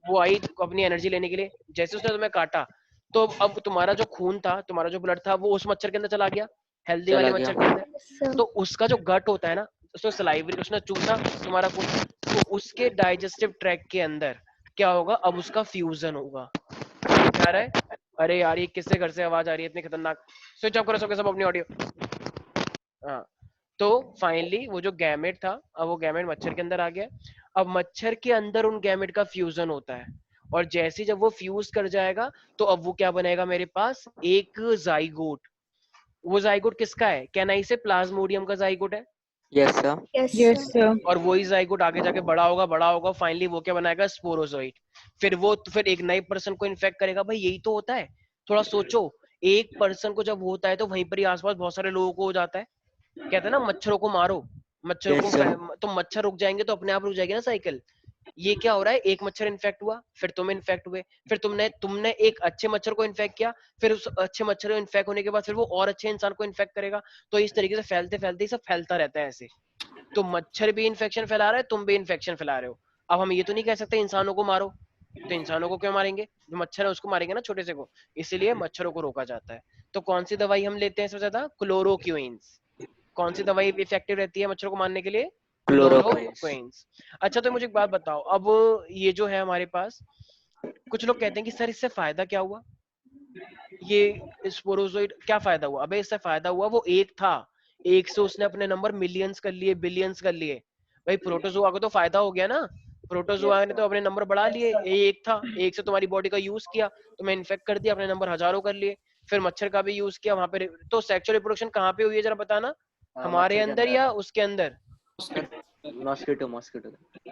वो आई अपनी एनर्जी लेने के लिए, जैसे उसने तुम्हें काटा तो अब तुम्हारा जो खून था, तुम्हारा जो ब्लड था, वो उस मच्छर के अंदर चला गया, हेल्दी वाले मच्छर के अंदर। तो उसका जो गट होता है ना, उसने सलाइवरी, उसने चूसा तुम्हारा खून, तो उसके डाइजेस्टिव ट्रैक्ट के अंदर क्या होगा, अब उसका फ्यूजन होगा। क्या रहा है, अरे यार ये किससे घर से आवाज आ रही है इतनी खतरनाक, स्विच ऑफ करो सबके सब अपनी ऑडियो। हाँ, तो फाइनली वो जो गैमेट था, अब वो गैमेट मच्छर के अंदर आ गया। अब मच्छर के अंदर उन गैमेट का फ्यूजन होता है, और जैसे ही जब वो फ्यूज कर जाएगा तो अब वो क्या बनेगा मेरे पास, एक जाइगोट। वो जाइगोट किसका है, क्या नहीं से प्लाज्मोडियम का जाइगोट है,
यस सर।
Yes sir.
और वही जाइगोट आगे जाके बड़ा होगा, फाइनली वो क्या बनाएगा, स्पोरोजोइट। फिर एक नए पर्सन को इन्फेक्ट करेगा। भाई यही तो होता है, थोड़ा सोचो, एक पर्सन को जब होता है तो वहीं पर ही आसपास बहुत सारे लोगों को हो जाता है। कहते हैं ना मच्छरों को मारो, मच्छरों
Yes, sir.
को, तो मच्छर रुक जाएंगे तो अपने आप रुक जाएगी ना साइकिल। ये क्या हो रहा है, एक मच्छर इन्फेक्ट हुआ, फिर तुम इन्फेक्ट हुए, फिर तुमने एक अच्छे मच्छर को इन्फेक्ट किया, फिर उस अच्छे मच्छर को इन्फेक्ट होने के बाद फिर वो और अच्छे इंसान को इन्फेक्ट करेगा। तो इस तरीके से फैलते फैलते सब फैलता रहता है ऐसे। तो मच्छर भी इन्फेक्शन फैला रहा है, तुम भी इन्फेक्शन फैला रहे हो। अब हम ये तो नहीं कह सकते इंसानों को मारो, तो इंसानों को क्यों मारेंगे, जो मच्छर है उसको मारेंगे ना, छोटे से को। इसीलिए मच्छरों को रोका जाता है। तो कौन सी दवाई हम लेते हैं सबसे ज्यादा, क्लोरोक्विंस। कौन सी दवाई इफेक्टिव रहती है मच्छरों को मारने के लिए, क्लोरोक्विंस। अच्छा तो मुझे एक बात बताओ, अब ये जो है हमारे पास, कुछ लोग कहते हैं कि सर इससे फायदा क्या हुआ, ये स्पोरोजोइड क्या फायदा हुआ। अबे इससे फायदा हुआ, वो एक था, एक से उसने अपने नंबर मिलियंस कर लिए, बिलियंस कर लिए। भाई प्रोटोजोआ को तो फायदा हो गया ना, प्रोटोजोआ ने तो अपने नंबर बढ़ा लिए। एक था, एक से तुम्हारी बॉडी का यूज किया, तुम्हें इन्फेक्ट कर दिया, अपने नंबर हजारों कर लिए। फिर मच्छर का भी यूज किया वहां पे। तो सेक्सुअल रिप्रोडक्शन कहाँ पे हुई है जरा बताना, हमारे अंदर या उसके अंदर,
मॉस्किटो मॉस्किटो।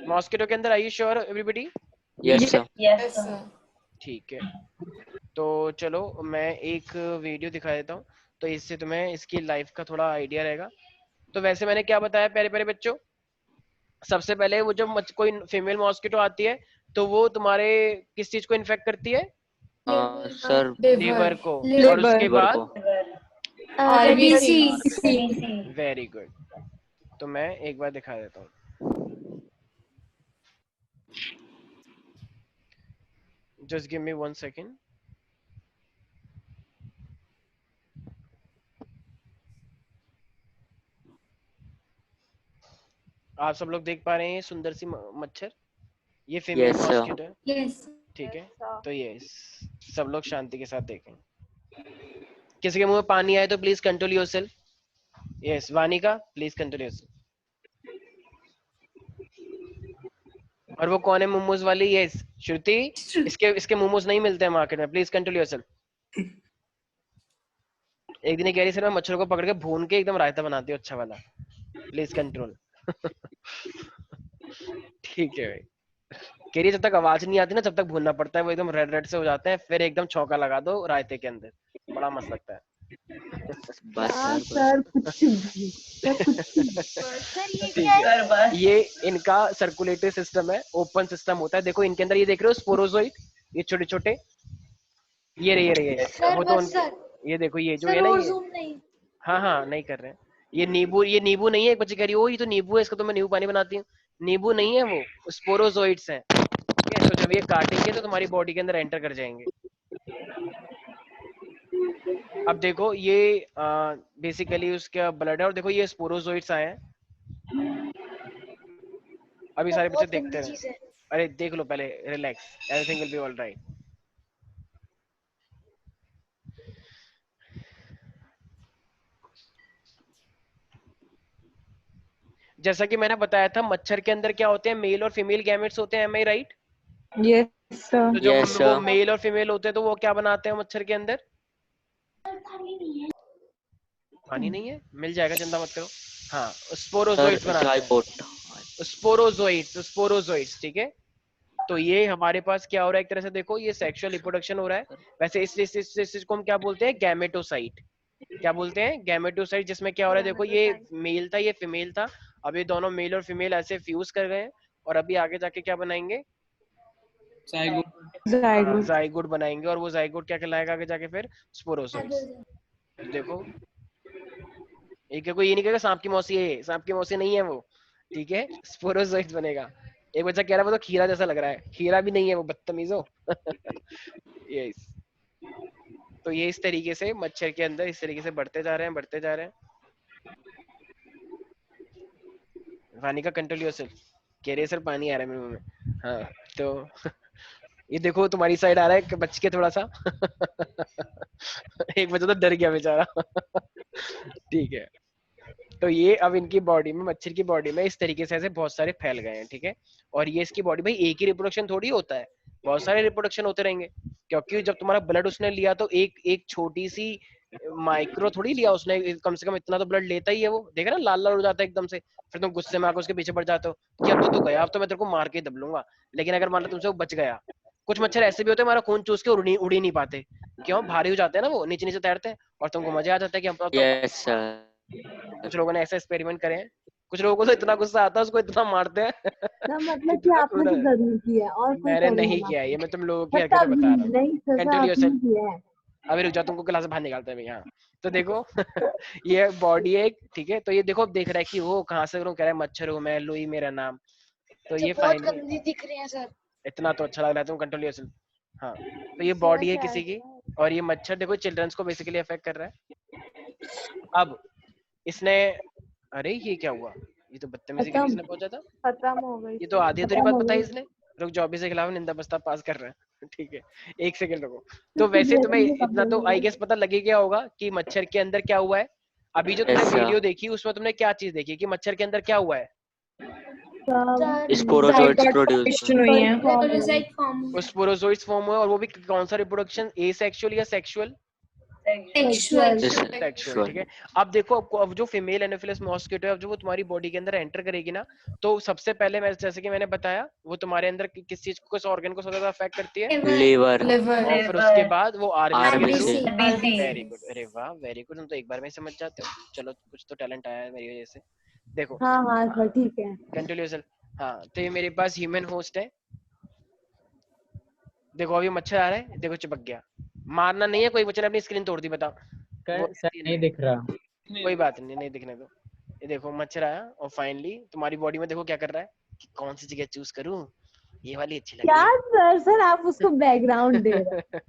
मॉस्किटो के अंदर। Are you sure everybody?
Yes sir.
Yes sir.
ठीक है, तो चलो मैं एक वीडियो दिखा देता हूँ, तो इससे तुम्हें इसकी लाइफ का थोड़ा आइडिया रहेगा। तो वैसे मैंने क्या बताया प्यारे प्यारे बच्चों, सबसे पहले वो जब कोई फीमेल मॉस्किटो आती है तो वो तुम्हारे किस चीज को इन्फेक्ट करती है,
सर
लिवर को, और उसके बाद
RBC।
Very good. तो मैं एक बार दिखा देता हूँ, जस्ट गिव मी 1 सेकेंड। आप सब लोग देख पा रहे हैं ये सुंदर सी मच्छर, ये फीमेल
Yes, sir.
मॉस्किटो है, ठीक है। तो ये सब लोग शांति के साथ देखें। किसी के मुंह में पानी आए तो please control yourself. Yes Vanika, please control yourself. और वो कौन है मोमोज वाली, यस श्रुति, इसके मोमोज नहीं मिलते हैं मार्केट में, प्लीज कंट्रोल योरसेल्फ। एक दिन ये कह रही सर मैं मच्छरों को पकड़ के भून के एकदम रायता बनाती हूँ अच्छा वाला, प्लीज कंट्रोल। ठीक है भाई, कह रही जब तक आवाज नहीं आती ना तब तक भूनना पड़ता है, वो एकदम रेड रेड से हो जाते हैं, फिर एकदम छौंका लगा दो रायते के अंदर, बड़ा मस्त लगता है।
बस
सर कुछ
ठीक है, ये इनका सर्कुलेटरी सिस्टम है, ओपन सिस्टम होता है। देखो इनके अंदर ये देख रहे हो स्पोरोजोइट, ये छोटे छोटे, ये रहे वो तो ये देखो ये जो है ना, हाँ हाँ नहीं कर रहे हैं। ये नींबू नहीं है, एक बच्ची कह रही है ओ ये तो नींबू है, इसका तो मैं नींबू पानी बनाती हूँ। नींबू नहीं है, वो स्पोरोजोइट्स हैं। ठीक है, तो जब ये काटेंगे तो तुम्हारी बॉडी के अंदर एंटर कर जाएंगे। अब देखो ये बेसिकली उसका ब्लड है, और देखो ये स्पोरोजोइट्स आए हैं। अभी सारे बच्चे देखते रहे, अरे देख लो पहले, relax, everything will be all right. जैसा कि मैंने बताया था मच्छर के अंदर क्या होते हैं, मेल और फीमेल गैमेट्स होते हैं, एम आई राइट?
Yes sir.
तो जो
Yes, sir.
वो मेल और फीमेल होते हैं तो वो क्या बनाते हैं मच्छर के अंदर, पानी नहीं है, मिल जाएगा चिंता मत करो। हाँ स्पोरोजोइट्स बनाते हैं, स्पोरोजोइट्स, ठीक है। तो ये हमारे पास क्या हो रहा है, एक तरह से देखो ये सेक्सुअल रिप्रोडक्शन हो रहा है। वैसे इस को हम क्या बोलते हैं, गैमेटोसाइट। क्या बोलते हैं, गैमेटोसाइट, जिसमें क्या हो रहा है देखो ये मेल था ये फीमेल था, अब ये दोनों मेल और फीमेल ऐसे फ्यूज कर गए हैं, और अभी आगे जाके क्या बनाएंगे, जाइगोट बनाएंगे, और वो जाइगोट क्या कहलाएगा आगे जाके फिर, स्पोरोजोइट्स। देखो एक कोई ये नहीं कहेगा सांप की मौसी है, सांप की मौसी नहीं है वो, ठीक है, स्पोरोजोइट्स बनेगा। एक बच्चा कह रहा है वो तो खीरा जैसा लग रहा है, खीरा भी नहीं है वो, बदतमीजो। यस, तो ये इस तरीके से मच्छर के अंदर इस तरीके से बढ़ते जा रहे हैं। वानी का कंट्रोल योरसेल्फ, कह रहे सर पानी आ रहा है मेरे मुंह में। हाँ तो ये देखो तुम्हारी साइड आ रहा है, बच के थोड़ा सा। एक बच्चा तो डर गया बेचारा। ठीक है, तो ये अब इनकी बॉडी में, मच्छर की बॉडी में इस तरीके से ऐसे बहुत सारे फैल गए हैं, ठीक है। और ये इसकी बॉडी, भाई एक ही रिप्रोडक्शन थोड़ी होता है, बहुत सारे रिप्रोडक्शन होते रहेंगे, क्योंकि जब तुम्हारा ब्लड उसने लिया तो एक एक छोटी सी माइक्रो थोड़ी लिया उसने, कम से कम इतना तो ब्लड लेता ही है वो, देखा ना लाल लाल हो जाता है एकदम से, फिर तुम गुस्से में आकर उसके पीछे पड़ जाते हो कि अब तो तू गया, अब तो मैं तेरे को मार के दब लूंगा। लेकिन अगर मान लो तुमसे वो बच गया, कुछ मच्छर ऐसे भी होते हैं हमारा खून चूस के उड़ ही नहीं पाते, क्यों, भारी हो जाते हैं ना वो, नीचे नीचे तैरते हैं, और तुमको मजा आ जाता है कि हम तो
यस सर।
कुछ लोगों ने ऐसे एक्सपेरिमेंट करे हैं, कुछ लोगों को तो इतना गुस्सा आता है उसको इतना मारते हैं
सर मतलब कि
इतना
आपने तो जरूर किया है और कोई
मैंने
करेगा
नहीं
ना।
किया, ये मैं तुम लोगों की
सर
हरकतें बता रहा हूँ।
नहीं सर
कंट्रोल
आपने
योरसेल्फ,
किया है।
अभी रुक जाओ, तुमको क्लास से बाहर निकालते हैं भैया। तो देखो ये बॉडी है, ठीक है, तो ये देखो देख रहा है कि वो कहाँ से कह रहा है, मच्छर हूँ मैं, लुई मेरा नाम, तो ये
बहुत
फाइनली
गंदी दिख रही है सर।
इतना तो अच्छा लग रहा है, तुम कंट्रोल योरसेल्फ। हाँ, तो ये बॉडी है किसी की, और ये मच्छर देखो चिल्ड्रंस को बेसिकली अफेक्ट कर रहा है। अब इसने, अरे ये क्या हुआ, ये तो बदतमीजी के लिए इसने पहुंचा था,
खत्म हो गई।
ये तो आधी अधूरी बात बताई इसने। रुक जाओ, अभी से खिलाफ निंदा प्रस्ताव पास कर रहे हैं ठीक है, एक सेकंड रुको। तो वैसे तुम्हें इतना तो आई गेस पता लगे गया होगा कि मच्छर के अंदर क्या हुआ है। अभी जो तुमने
Yes, sir.
वीडियो देखी उसमें तुमने क्या चीज देखी कि मच्छर के अंदर क्या हुआ है,
स्पोरोजोइट्स प्रोड्यूस।
हुई है।
Parasite form हुआ।
उस स्पोरोजोइट्स फॉर्म हुआ, और वो भी कौन सा रिप्रोडक्शन, एसेक्सुअल या सेक्सुअल,
Sexual.
सेक्सुअल, ठीक है। अब देखो अब जो फीमेल एनोफिलस मॉस्किटो है, अब जो वो तुम्हारी बॉडी के अंदर एंटर करेगी ना, तो सबसे पहले मैं जैसे कि मैंने बताया, वो तुम्हारे अंदर किस चीज को, किस ऑर्गन को सबसे ज्यादा अफेक्ट करती है,
लीवर।
और फिर उसके बाद वो आरबीसी के
RBC.
थ्रू। वेरी गुड, अरे वाह वेरी गुड, तुम तो एक बार में ही समझ जाते हो, चलो कुछ तो टैलेंट आया है मेरी वजह से। देखो
हाँ सर ठीक है।
Control yourself. हाँ, तो ये मेरे पास ह्यूमन होस्ट है, देखो अभी मच्छर आ रहा है, देखो चिपक गया, मारना नहीं है, कोई बच्चे ने अपनी स्क्रीन तोड़ दी, बताओ।
सर नहीं दिख रहा।
कोई बात नहीं, नहीं दिखने दो। ये देखो मच्छर आया, और फाइनली तुम्हारी बॉडी में देखो क्या कर रहा है कि कौन सी जगह चूज करूं, ये वाली अच्छी लग
क्या
रही
सर आप उसको बैकग्राउंड दे रहे हैं।
है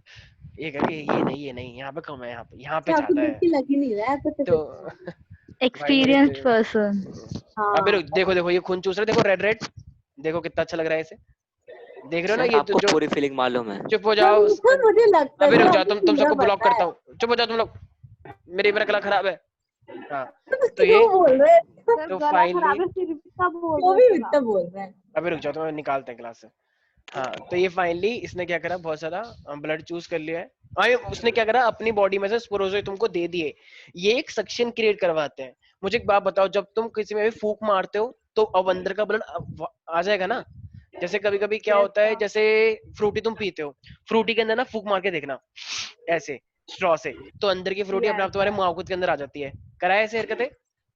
ये करके, ये नहीं, यहाँ पे कम है, यहाँ पे
आपकी
ज्यादा है,
मिट्टी लगी नहीं रहा है
तो
एक्सपीरियंस्ड पर्सन।
अबे देखो देखो ये खून चूस रहा है, देखो रेड रेड, देखो कितना अच्छा लग रहा है इसे, देख रहे हो ना,
सर
ये
आपको
जो
पूरी फीलिंग मालूम है।
चुप हो जाओ,
सर मुझे लगता है
अबे रुक
कि
जाओ,
आपको
तुम सबको
पूरा
ब्लॉक
पता
करता
है।
हूँ, चुप हो जाओ तुम लोग, मेरा गला खराब है। हाँ, तो
क्यों
ये
बोल रहे हैं?
तो
गला
फाइनली,
खराब है फिर भी सब बोल
वो
रहे
भी
हैं।
इतना बोल रहे हैं।
अबे रुक जाओ, तुम्हें निकालते हैं क्लास से। हाँ, तो ये फाइनली इसने क्या करा, बहुत सारा ब्लड चूज कर लिया है, और उसने क्या करा, अपनी बॉडी में से स्पोरोजोइट तुमको दे दिए, ये एक सक्शन क्रिएट करवाते हैं। मुझे एक बात बताओ, जब तुम किसी में भी फूक मारते हो तो अब अंदर का ब्लड आ जाएगा ना, जैसे कभी कभी क्या होता है, जैसे फ्रूटी तुम पीते हो, फ्रूटी के अंदर ना फूक मार के देखना ऐसे स्ट्रॉ से, तो अंदर की फ्रूटी अपने आप तुम्हारे मुंह के अंदर आ जाती है। करा है ऐसे हरकतें,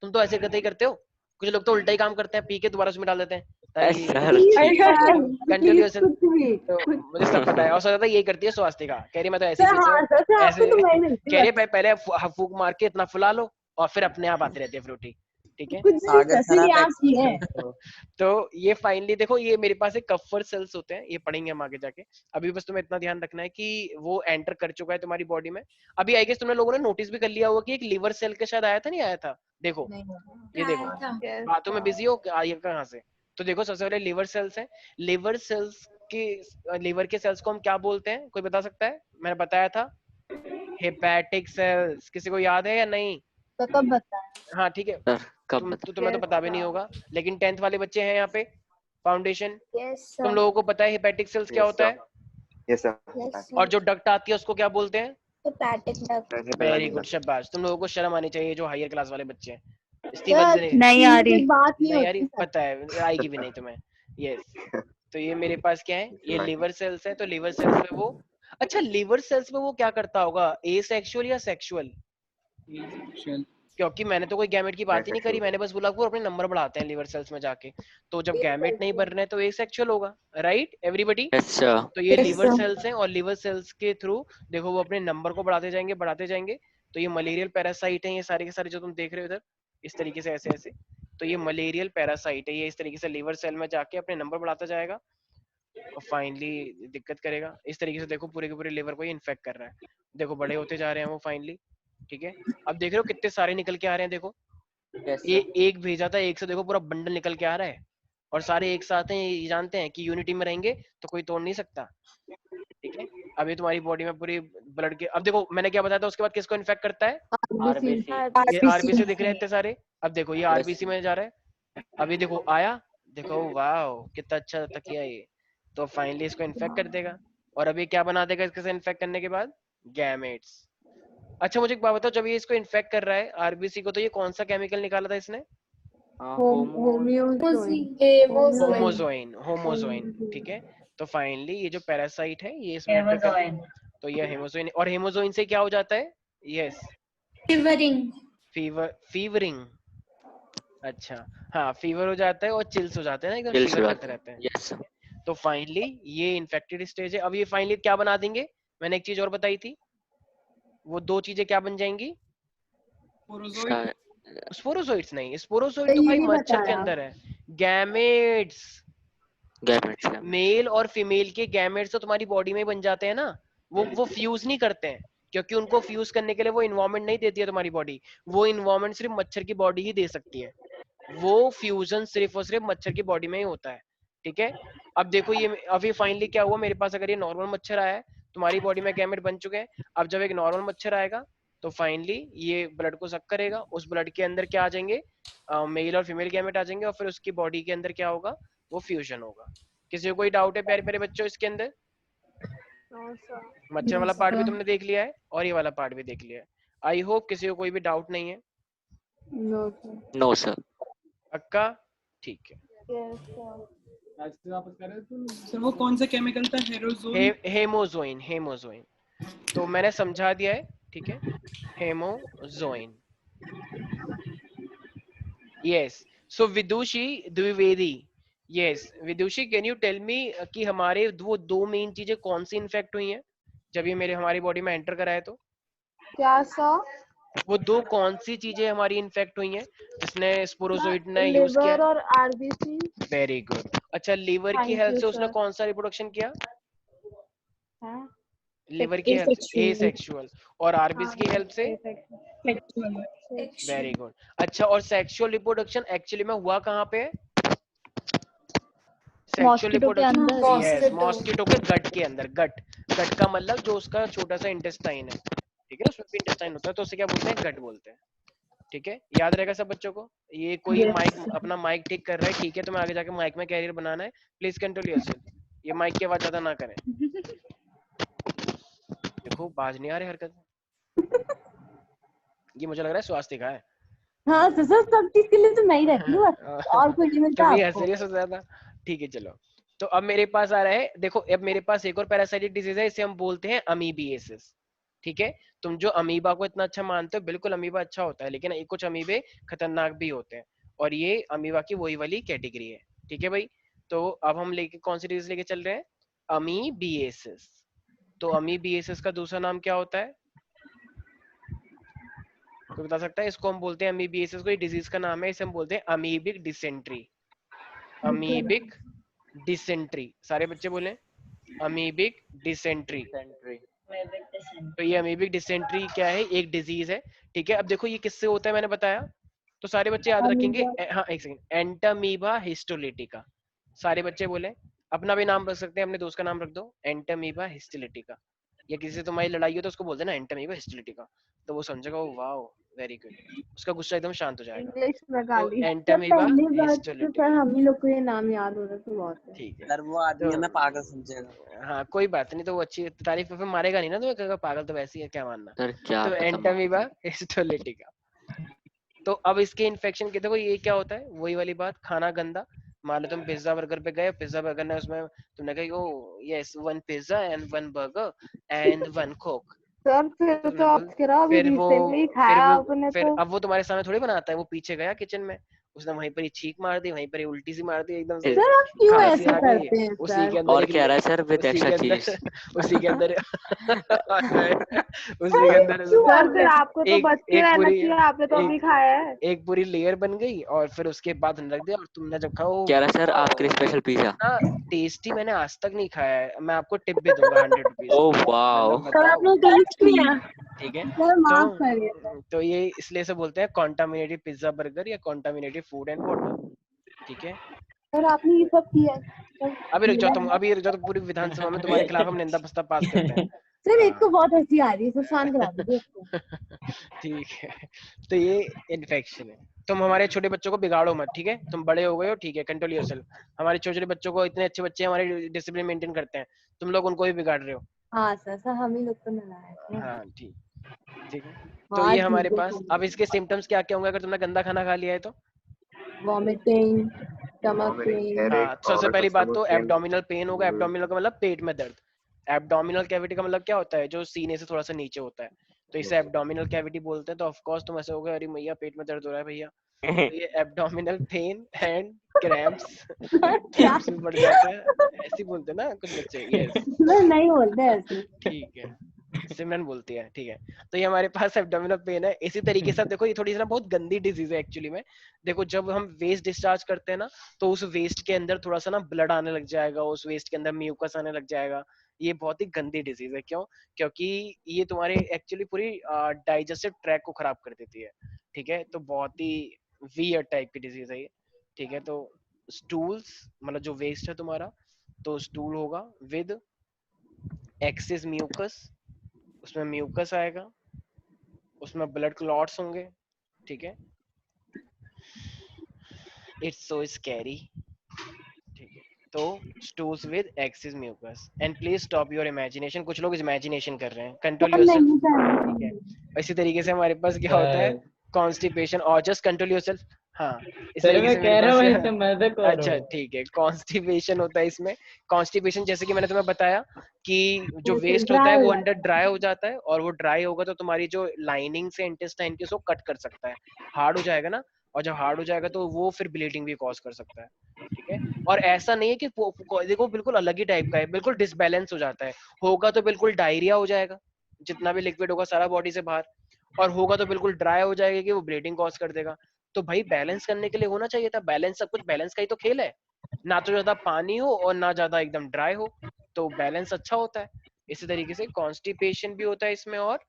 तुम तो ऐसे हरकतें ही करते हो, कुछ लोग तो उल्टा ही काम करते हैं, पी के दोबारा उसमें डाल देते हैं ताकि
सर
कंट्रोल योरसेल्फ।
कुछ भी
तो मुझे सब पता है, और ज्यादा यही करती है स्वास्थ्य का, कह रही मैं तो ऐसे
सर हाँ सर सर
ऐसे
आपको तो मैंने
कह रही है पहले फूक मार के इतना फुला लो, और फिर अपने आप आती रहती है फ्रूटी, ठीक है।
कुछ भी जैसे आप किए हैं।
तो ये फाइनली देखो, ये मेरे पास एक कफर सेल्स होते हैं, ये पढ़ेंगे हम आगे जाके, अभी बस तुम्हें इतना ध्यान रखना है कि वो एंटर कर चुका है तुम्हारी बॉडी में। अभी आई गेस तुमने लोगों ने नोटिस भी कर लिया होगा कि एक लिवर सेल के शायद आया था, नहीं आया था, देखो ये देखो, बातों में बिजी हो, आइए कहाँ से। तो देखो सबसे पहले लिवर सेल्स हैं, लिवर सेल्स के, लिवर के सेल्स को हम क्या बोलते हैं, कोई बता सकता है, मैंने बताया था हेपेटिक सेल्स, किसी को याद है या नहीं?
तो कब बताया?
हाँ ठीक है,
सर कब
तुम्हें तो पता भी नहीं होगा, लेकिन 10th वाले बच्चे हैं यहाँ पे, फाउंडेशन,
Yes,
तुम लोगों को पता है हेपेटिक सेल्स क्या होता है,
यस सर।
Yes,
और जो डक्ट आती है उसको क्या बोलते हैं?
hepatic duct.
वेरी गुड, शाबाश, तुम लोगों को शर्म आनी चाहिए जो हायर क्लास वाले बच्चे हैं। स्टीवन
सर,
ने
नहीं आ रही।
बात नहीं
नहीं यार,
होती सर।
पता है, आएगी भी नहीं तुम्हें। यस, तो ये मेरे पास क्या है, ये लिवर सेल्स है, तो लिवर सेल्स में वो, अच्छा लिवर सेल्स में वो क्या करता होगा, एसेक्सुअल या सेक्सुअल?
Sexual.
क्योंकि मैंने तो कोई गैमेट की बात ही नहीं करी, मैंने बस बोला वो अपने नंबर बढ़ाते हैं लिवर सेल्स में जाके, तो जब गैमेट नहीं बन रहे हैं तो एसेक्सुअल होगा, राइट एवरीबॉडी?
अच्छा
तो ये
Yes,
लिवर
sir.
सेल्स हैं, और लिवर सेल्स के थ्रू देखो वो अपने नंबर को बढ़ाते जाएंगे। तो ये मलेरियल पैरासाइट है, ये सारे के सारे जो तुम देख रहे हो इधर इस तरीके से ऐसे ऐसे, तो ये मलेरियल पैरासाइट है, ये इस तरीके से लिवर सेल में जाके अपने नंबर बढ़ाता जाएगा और फाइनली दिक्कत करेगा। इस तरीके से देखो पूरे के पूरे लिवर को ये इन्फेक्ट कर रहा है, देखो बड़े होते जा रहे हैं वो फाइनली, ठीक है। अब देख रहे हो कितने सारे निकल के आ रहे हैं, देखो ये एक भेजा था, एक से देखो पूरा बंडल निकल के आ रहा है, और सारे एक साथ हैं, ये जानते हैं कि यूनिटी में रहेंगे तो कोई तोड़ नहीं सकता, ठीक है। अभी तुम्हारी बॉडी में पूरी ब्लड के, अब देखो मैंने क्या बताया था, उसके बाद किसको इन्फेक्ट करता है?
आरबीसी।
ये आरबीसी दिख रहे हैं इतने सारे। अब देखो ये आरबीसी में जा रहा है, अभी देखो आया, देखो वाह कितना अच्छा तकिया ये, तो फाइनली इसको इन्फेक्ट कर देगा। और अभी क्या बना देगा इसके से इन्फेक्ट करने के बाद? गैमेट्स। अच्छा मुझे एक बात बताओ, जब ये इसको इन्फेक्ट कर रहा है आरबीसी को, तो ये कौन सा केमिकल निकाला था इसने? होमोजोइन। ठीक है, तो फाइनली ये जो पैरासाइट है ये इसमें enter कर
हेमोजोइन।
तो ये हेमोजोइन, और हेमोजोइन से क्या हो जाता है? यस, फीवरिंग। अच्छा हाँ, फीवर हो जाता है और चिल्स हो जाते हैं ना, एकदम
चिल्स
फीवर
हो
करते रहते हैं।
यस।
तो फाइनली ये इन्फेक्टेड स्टेज है। अब ये फाइनली क्या बना देंगे? मैंने एक चीज और बताई थी, वो दो चीजें क्या बन जाएंगी? स्पोरोजोइट्स नहीं, स्पोरोजोइट तो भाई मच्छर के अंदर है। गैमेट्स, मेल और फीमेल के गैमेट्स तो तुम्हारी बॉडी में बन जाते हैं ना, वो फ्यूज नहीं करते हैं, क्योंकि उनको फ्यूज करने के लिए वो इन्वायरमेंट नहीं देती है तुम्हारी बॉडी, वो इन्वायरमेंट सिर्फ मच्छर की बॉडी ही दे सकती है, वो फ्यूजन सिर्फ और सिर्फ मच्छर की बॉडी में ही होता है। ठीक है, अब देखो ये अभी फाइनली क्या हुआ मेरे पास, अगर ये नॉर्मल मच्छर आया है, तुम्हारी बॉडी में गैमेट बन चुके हैं, अब जब एक नॉर्मल मच्छर आएगा तो फाइनली ये ब्लड को सक करेगा, उस ब्लड के अंदर क्या आ जाएंगे? मेल और फीमेल गैमेट आ जाएंगे, और फिर उसकी बॉडी के अंदर क्या होगा? वो फ्यूजन होगा। किसी को कोई डाउट है प्यारे प्यारे बच्चों इसके अंदर? मच्छर वाला पार्ट भी तुमने देख लिया है और ये वाला पार्ट भी देख लिया है। आई होप किसी को कोई भी डाउट नहीं है।
No sir.
पक्का? ठीक है।
सर वो कौन सा केमिकल था?
हेमोजोइन। हेमोजोइन तो मैंने समझा दिया है, ठीक है, hemozoin. Yes, so Vidushi Dwivedi, yes Vidushi, can you tell me कि हमारे वो दो मेन चीजें कौन सी इन्फेक्ट हुई हैं जब ये मेरे हमारी बॉडी में एंटर कराए? तो
क्या सर?
वो दो कौन सी चीजें हमारी इन्फेक्ट हुई हैं जिसने स्पोरोजोइट ने यूज किया?
लिवर और आरबीसी।
Very good. अच्छा, लिवर की हेल्प से उसने कौन सा रिप्रोडक्शन किया? लिवर की हेल्प से एसेक्सुअल, और आरबीसी की हेल्प से वेरी गुड। अच्छा, और सेक्सुअल रिप्रोडक्शन एक्चुअली में हुआ कहाँ पे? सेक्सुअल रिप्रोडक्शन यस, मॉस्किटो के गट के अंदर। गट का मतलब जो उसका छोटा सा इंटेस्टाइन है, ठीक है, उसमें भी इंटेस्टाइन होता है, तो उसे क्या बोलते हैं? गट बोलते हैं। ठीक है, याद रहेगा सब बच्चों को। ये कोई माइक अपना माइक ठीक कर रहा है, ठीक है, तो मैं आगे जाके माइक में कैरियर बनाना है, प्लीज कंट्रोल योरसेल्फ, ये माइक की आवाज ज्यादा ना करें। देखो बाज नहीं आ रही हरकत, ये मुझे लग रहा है स्वास्थ्य का है।
हाँ तो सर सब चीज के लिए तो मैं ही रहती हूँ, और कोई नहीं मिलता आपको।
सीरियस हो ज्यादा। ठीक है चलो, तो अब मेरे पास आ रहा है, देखो अब मेरे पास एक और पैरासाइटिक डिजीज है, इसे हम बोलते हैं अमीबिएसिस। ठीक है, तुम जो अमीबा को इतना अच्छा मानते हो, बिल्कुल अमीबा अच्छा होता है, लेकिन कुछ अमीबे खतरनाक भी होते हैं, और ये अमीबा की वही वाली कैटेगरी है। ठीक है भाई, तो अब हम लेके कौन सी डिजीज लेके चल रहे हैं? अमीबिएसिस। तो अमीबिएसिस का दूसरा नाम क्या होता है? कोई बता सकता है? इसको हम बोलते हैं अमीबिएसिस, कोई डिजीज का नाम है, इसे हम बोलते हैं अमीबिक डिसेंट्री। अमीबिक डिसेंट्री, सारे बच्चे बोले अमीबिक डिसेंट्री। तो ये अमीबिक डिसेंट्री क्या है? एक डिजीज है। ठीक है, अब देखो ये किससे होता है मैंने बताया, तो सारे बच्चे याद रखेंगे। हाँ एक सेकंड, एंटामीबा हिस्टोलिटिका। सारे बच्चे बोले, अपना भी नाम रख सकते हैं, अपने दोस्त का नाम रख दो, एंटामीबा हिस्टोलिटिका, या किसी से तुम्हारी लड़ाई हो तो उसको बोल देना एंटामीबा हिस्टोलिटिका, तो वो समझेगा वाह वेरी गुड, उसका गुस्सा एकदम शांत हो जाएगा।
इंग्लिश में गाली।
Entamoeba
sir
histolytica.
हम ही लोग को ये नाम याद हो रहा तो बहुत है।
ठीक है
सर वो आदमी है ना पागल समझेगा।
हाँ कोई बात नहीं, तो वो अच्छी तारीफ पे मारेगा नहीं ना, तो कहेगा पागल तो वैसी है, क्या मानना।
सर क्या
तो एंटामीबा हिस्टोलिटिका। तो अब इसके इन्फेक्शन के देखो ये क्या होता है, वही वाली बात, खाना गंदा। मान लो तुम पिज्जा बर्गर पे गए, पिज्जा बर्गर ने उसमें तुमने कहा ओ yes 1 pizza and 1 burger and 1 Coke.
Sir फिर तो आप करा अभी रिसेंटली खाया आपने,
फिर
तो
अब वो तुम्हारे सामने थोड़ी बनाता है, वो पीछे गया किचन में, उसने वहीं पर ही छींक मार दी, वहीं पर ही उल्टी सी मार दी एकदम से।
सर आप क्यों ऐसे करते हैं
उसी के
सर?
अंदर
और कह रहा है सर विद एक्स्ट्रा चीज।
उसी के अंदर उसी के अंदर
सर फिर आपको तो बच के रहना
पूरी
चाहिए, आपने तो अभी खाया है।
एक पूरी लेयर बन गई, और फिर उसके बाद रख दिया, और तुमने जब खाओ
कह रहा है सर आपके लिए स्पेशल पिज्जा।
टेस्टी मैंने आज तक नहीं खाया है, मैं आपको टिप भी दूंगा 100 रुपीज।
Oh wow.
सर आपने टेस्ट किया?
ठीक है,
सर माफ करिए।
तो ये इसलिए से बोलते हैं कॉन्टामिनेटेड पिज्जा बर्गर या कॉन्टामिनेटेड फूड एंड वाटर। ठीक है,
सर आपने ये सब किया है।
अभी रुक जाओ तुम, अभी रुक जाओ, तो पूरी विधानसभा में तुम्हारे खिलाफ हम निंदा प्रस्ताव पास करते हैं।
सर एक को बहुत हंसी आ रही है, सर शांत करा दीजिए उसको।
ठीक है, तो ये इन्फेक्शन है। तुम हमारे छोटे बच्चों को बिगाड़ो मत, ठीक है? तुम बड़े हो गए हो, ठीक है, कंट्रोल योरसेल्फ। हमारे छोटे छोटे बच्चों को, इतने अच्छे बच्चे हमारे डिसिप्लिन मेंटेन करते हैं, तुम लोग उनको भी बिगाड़ रहे हो।
हाँ सर हम ही लोग तो नालायक हैं।
हाँ ठीक, ठीक है। तो
हाँ
ये हमारे
ठीक है,
पास, अब इसके सिम्टम्स क्या क्या होंगे अगर तुमने गंदा खाना खा लिया है तो?
Vomiting, stomach pain.
हाँ, सबसे पहली बात तो एब्डोमिनल पेन होगा। एब्डोमिनल का मतलब पेट में दर्द। एब्डोमिनल कैविटी का मतलब क्या होता है? जो सीने से थोड़ा सा नीचे होता है, तो इसे एब्डोमिनल कैविटी बोलते हैं। तो ऑफ कोर्स तुम ऐसे हो गए, अरे मैया पेट में दर्द हो रहा है भैया, तो ये abdominal pain and cramps, cramps भी बढ़ जाता है, ऐसे बोलते हैं ना कुछ बच्चे। यस,
नहीं बोलते ऐसे।
ठीक है, सिमरन बोलती है, ठीक है। तो ये हमारे पास एब्डोमिनल पेन है। इसी तरीके से देखो, ये थोड़ी सी ना बहुत गंदी डिजीज है एक्चुअली में। देखो, जब हम वेस्ट डिस्चार्ज करते हैं ना, तो उस वेस्ट के अंदर थोड़ा सा ना ब्लड आने लग जाएगा, उस वेस्ट के अंदर म्यूकस आने लग जाएगा। ये बहुत ही गंदी डिजीज है। क्यों? क्योंकि ये तुम्हारे एक्चुअली पूरी डाइजेस्टिव ट्रैक को खराब कर देती है, ठीक है? तो बहुत ही वियर्ड टाइप की डिजीज है ये, ठीक है? तो स्टूल्स मतलब जो वेस्ट है तुम्हारा, तो स्टूल होगा विद एक्सेस म्यूकस, उसमें म्यूकस आएगा, उसमें ब्लड क्लॉट्स होंगे, ठीक है? इट्स सो स्कैरी, ठीक है? तो stools with excess mucus. And please stop your imagination. कुछ लोग इमेजिनेशन कर रहे हैं, कंट्रोल योरसेल्फ, ठीक है? इसी तरीके से हमारे पास क्या होता है? कॉन्स्टिपेशन, और जस्ट कंट्रोल योरसेल्फ। हाँ, इस
सर
तरीके
मैं
से
कह
मेरे
रहा हूँ
पास
ऐसे मजाक कर रहा
अच्छा
हूँ।
ठीक है, कॉन्स्टिपेशन होता है इसमें। कॉन्स्टिपेशन जैसे कि मैंने तुम्हें बताया कि जो वेस्ट होता है वो अंडर ड्राई हो जाता है, और वो ड्राई होगा तो तुम्हारी जो लाइनिंग से इंटेस्टाइन की उसको कट कर सकता है, हार्ड हो जाएगा ना, और जब हार्ड हो जाएगा तो वो फिर ब्लीडिंग भी कॉज कर सकता है, ठीक है? और ऐसा नहीं है कि देखो बिल्कुल अलग ही टाइप का है, बिल्कुल डिसबैलेंस हो जाता है। होगा तो बिल्कुल डायरिया हो जाएगा, जितना भी लिक्विड होगा सारा बॉडी से बाहर, और होगा तो बिल्कुल ड्राई हो जाएगा कि वो ब्लीडिंग कॉज कर देगा। तो भाई बैलेंस करने के लिए होना चाहिए था बैलेंस, सब कुछ बैलेंस का ही तो खेल है, ना तो ज्यादा पानी हो और ना ज्यादा एकदम ड्राई हो, तो बैलेंस अच्छा होता है। इसी तरीके से कॉन्स्टिपेशन भी होता है इसमें, और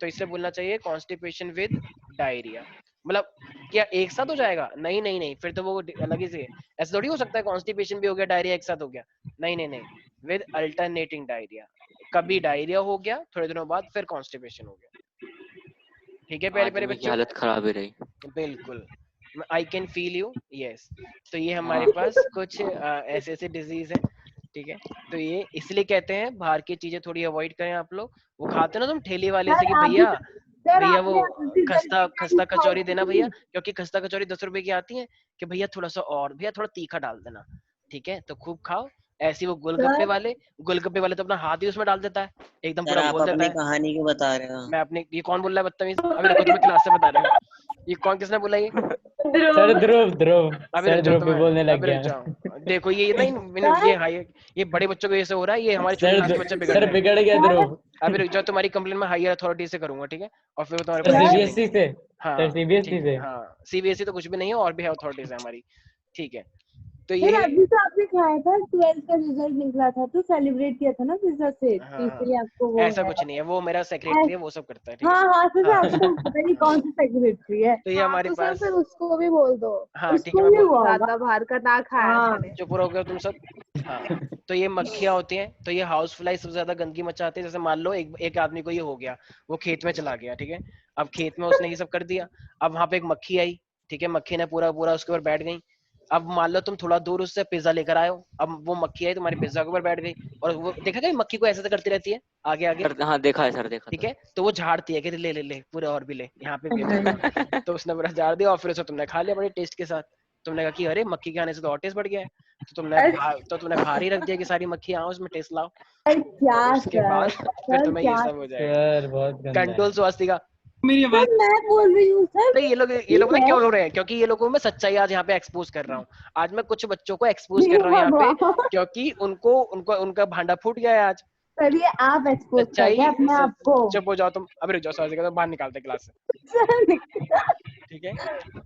तो इसलिए बोलना चाहिए कॉन्स्टिपेशन विद डायरिया। मतलब क्या एक साथ हो जाएगा? नहीं नहीं नहीं, फिर तो वो अलग ही से, ऐसा थोड़ी हो सकता है कॉन्स्टिपेशन भी हो गया डायरिया एक साथ हो गया। नहीं नहीं नहीं, विद अल्टरनेटिंग डायरिया। कभी डायरिया हो गया, थोड़े दिनों बाद फिर कॉन्स्टिपेशन हो गया, ठीक है? प्यारे प्यारे
आदमी की
बच्चों,
हालत खराब ही रही।
बिल्कुल, I can feel you, yes. तो ये हमारे पास कुछ ऐसे ऐसे डिजीज है, ठीक है? तो ये इसलिए कहते हैं बाहर की चीजें थोड़ी अवॉइड करें आप लोग। वो खाते ना तुम ठेले वाले से कि भैया भैया वो खस्ता खस्ता कचौरी देना भैया, क्योंकि खस्ता कचौरी 10 रुपए की आती है, कि भैया थोड़ा सा और, भैया थोड़ा तीखा डाल देना, ठीक है? तो खूब खाओ। ऐसे वो गोलगप्पे वाले तो अपना हाथ ही उसमें डाल देता है, एकदम पूरा
आप
बोल देता
अपनी
है।
कहानी क्यों बता रहे हो?
मैं अपने, ये कौन बोल रहा है बदतमीज? अभी रुको, तुम्हें क्लास से बता रहा हूँ, ये कौन, किसने बोला ये?
सर ध्रुव
अभी
सर
रुक जाओ,
ध्रुव भी बोलने लग
अभी रुक
गया।
जाओ। देखो ये नहीं, ये हाई, ये बड़े बच्चों को ऐसे हो रहा है, ये हमारे छोटे क्लास के बच्चे बिगड़
सर
रहे हैं।
बिगड़ गया ध्रुव।
अभी रुक जाओ, तुम्हारी कंप्लेन मैं हायर अथॉरिटी से करूंगा, ठीक है? और फिर तुम्हारे
सर
को
सीबीएसई से,
हाँ
सर सीबीएसई
ठीक
से।
है, हाँ सीबीएसई तो कुछ भी नहीं है, और भी है अथॉरिटीज है हमारी, ठीक है? तो
सर
ये
अभी तो आपने खाया था, 12th का रिजल्ट निकला था तो सेलिब्रेट किया था ना सिस्टर से, तो इसलिए आपको वो
ऐसा कुछ नहीं है, वो मेरा सेक्रेटरी है, वो सब करता है, ठीक है?
हाँ हाँ सर, आपको पता नहीं कौन सा सेक्रेटरी है।
तो ये हमारे
तो सर
पास,
फिर उसको भी बोल दो,
हाँ ठीक है,
उसको भी
मैं
हुआ होगा।
ज्यादा बाहर का ना खाया करे।
चुप रहो गए तुम सब। हाँ, तो ये मक्खियां होती हैं, तो ये हाउस फ्लाई सबसे ज्यादा गंदगी मचाती है। जैसे मान लो एक आदमी को ये हो गया, वो खेत में चला गया, ठीक है? अब खेत में उसने ये सब कर दिया, अब वहां पे एक मक्खी आई, ठीक है? मक्खी ने पूरा पूरा उसके ऊपर बैठ गई। अब मान लो तुम थोड़ा दूर उससे पिज्जा लेकर आए हो, अब वो मक्खी आई तुम्हारे पिज्जा के ऊपर बैठ गई, और वो देखा गया मक्खी को ऐसे करती रहती है आगे आगे,
हाँ देखा है सर, देखा।
ठीक है? तो वो झाड़ती है कि ले ले ले पूरे और भी ले, यहाँ पे भी है। तो उसने पूरा झाड़ दिया, और फिर उसे तुमने खा लिया बड़े टेस्ट के साथ। तुमने कहा कि अरे मक्खी के आने से तो और टेस्ट बढ़ गया है, तो तुमने बाहर ही रख दिया कि सारी मक्खी आओ उसमें टेस्ट लाओ।
क्या
उसके बाद फिर तुम्हें ये सब हो जाएगा।
सर बहुत गंदा है।
कंट्रोल स्वास्तिका,
मेरी आवाज
सर मैं बोल रही हूँ सर।
तो ये लोग ना क्यों रो रहे हैं? क्योंकि ये लोगों में सच्चाई आज यहाँ पे एक्सपोज कर रहा हूँ। आज मैं कुछ बच्चों को एक्सपोज कर रहा हूँ यहाँ पे, क्योंकि उनका भांडा फूट गया है आज।
सर ये आप एक्सपोज कर
सच्चाई
रहे हैं अपने आप को।
चुप हो जाओ तुम, अभी रुक जाओ, स्वास्तिका तो बाहर निकालते क्लास से, ठीक है?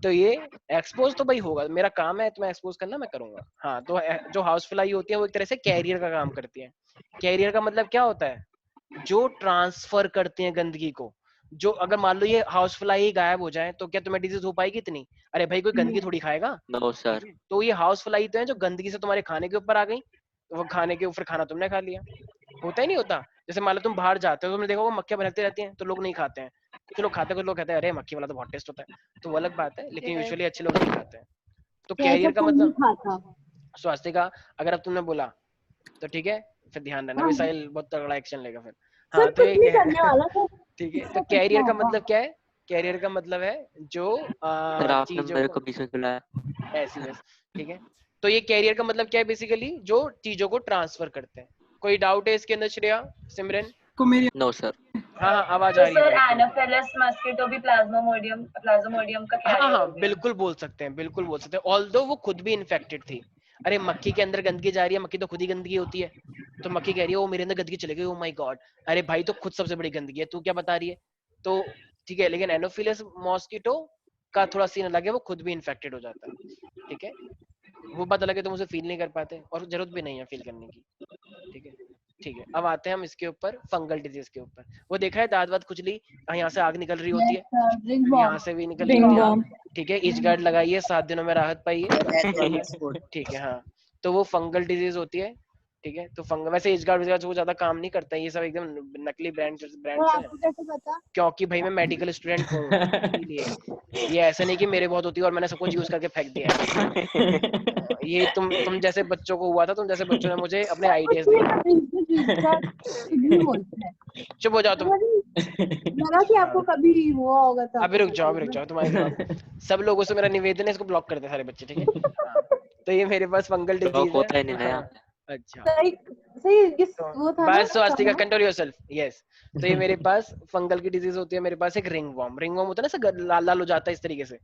तो ये एक्सपोज तो भाई होगा, मेरा काम है तुम्हें एक्सपोज करना, मैं करूंगा। हाँ, तो जो हाउस फ्लाई होती है वो एक तरह से कैरियर का काम करती है। कैरियर का मतलब क्या होता है? जो ट्रांसफर करते हैं गंदगी को। जो अगर मान लो ये हाउस फ्लाई गायब हो जाए तो क्या तुम्हें डिजीज हो पाएगी इतनी? अरे भाई कोई गंदगी थोड़ी खाएगा।
No sir.
तो ये हाउस फ्लाई तो है जो गंदगी से तुम्हारे खाने के ऊपर आ गई, तो वो खाने के ऊपर खाना तुमने खा लिया। होता ही नहीं होता? जैसे मान लो तुम बाहर जाते हो, तुमने देखा वो मक्खियां भटकती रहती हैं, तो लोग नहीं खाते हैं, कुछ लोग खाते हैं, कुछ लोग कहते हैं अरे मक्खी वाला तो बहुत टेस्ट होता है, तो वो अलग बात है, लेकिन यूजुअली अच्छे लोग नहीं खाते हैं। तो कैरियर का
कोई नहीं
मतलब
खाता।
स्वास्थ्य का, अगर अब तुमने बोला तो ठीक है, फिर ध्यान रखना, मिसाइल बहुत तगड़ा एक्शन लेगा फिर।
सर
हाँ तो
कुछ नहीं करने
ये
वाला सर।
ठीक है, तो
इससे कुछ
कैरियर
ना
का
होगा।
मतलब क्या है? कैरियर का मतलब है जो
सर आपने
चीजों
मेरे
को
को बीच में खिलाया।
ऐसी बस, ठीक है। तो ये कैरियर का मतलब क्या है? बेसिकली जो चीजों को ट्रांसफर करते हैं। कोई डाउट है इसके अंदर श्रेया, सिमरन?
को मेरी
नो सर।
हाँ हाँ आवाज आ
तो
रही है
सर
भाई।
एनोफिलस मस्कीटो भी प्लाज्मोडियम का
हाँ
कैरियर
हाँ
हो गया।
बिल्कुल बोल सकते हैं, बिल्कुल बोल सकते हैं, ऑल्दो वो खुद भी इन्फेक्टेड थी। अरे मक्खी के अंदर गंदगी जा रही है, मक्खी तो खुद ही गंदगी होती है, तो मक्खी कह रही है वो मेरे अंदर गंदगी चली गई, ओ माय गॉड, अरे भाई तो खुद सबसे बड़ी गंदगी है, तू क्या बता रही है? तो ठीक है, लेकिन एनोफिलस मॉस्किटो का थोड़ा सीन अलग है, वो खुद भी इन्फेक्टेड हो जाता है, ठीक है। वो बात अलग है, तुम उसे फील नहीं कर पाते और जरूरत भी नहीं है फील करने की, ठीक है। ठीक है, अब आते हैं हम इसके ऊपर, फंगल डिजीज के ऊपर। वो देखा है दांत वात खुजली, यहाँ से आग निकल रही होती है, यहाँ से भी निकल रही होती है, ठीक है, इच गार्ड लगाइए, 7 दिनों में राहत पाइए, ठीक है। हाँ तो वो फंगल डिजीज होती है, ठीक है। तो फंगल, वैसे इच गार्ड वो ज्यादा काम नहीं करता है, ये सब एकदम नकली ब्रांड्स हैं,
आपको कैसे पता?
क्योंकि भाई मैं मेडिकल स्टूडेंट हूँ, इसीलिए। ये ऐसा नहीं कि मेरे बहुत होती है और मैंने सब कुछ यूज करके फेंक दिया है। ये तुम जैसे बच्चों को हुआ था, तुम जैसे बच्चों ने मुझे अपने आइडियाज दिए। चुप हो जाओ तुम।
लगा कि आपको कभी हुआ होगा तो
अभी रुक जाओ, तुम्हारे जवाब। सब लोगों से मेरा निवेदन है, इसको ब्लॉक कर दे सारे बच्चे, ठीक है। हाँ, तो ये मेरे पास फंगल डिजीज है।
होता ही नहीं ना।
हाँ, अच्छा
सही सही
तो
वो था ना
बस स्वास्तिका कंट्रोल योरसेल्फ, यस। तो ये मेरे पास फंगल की डिजीज होती है, मेरे पास एक रिंग वर्म होता है ना, ऐसा लाल लाल हो जाता है इस तरीके से,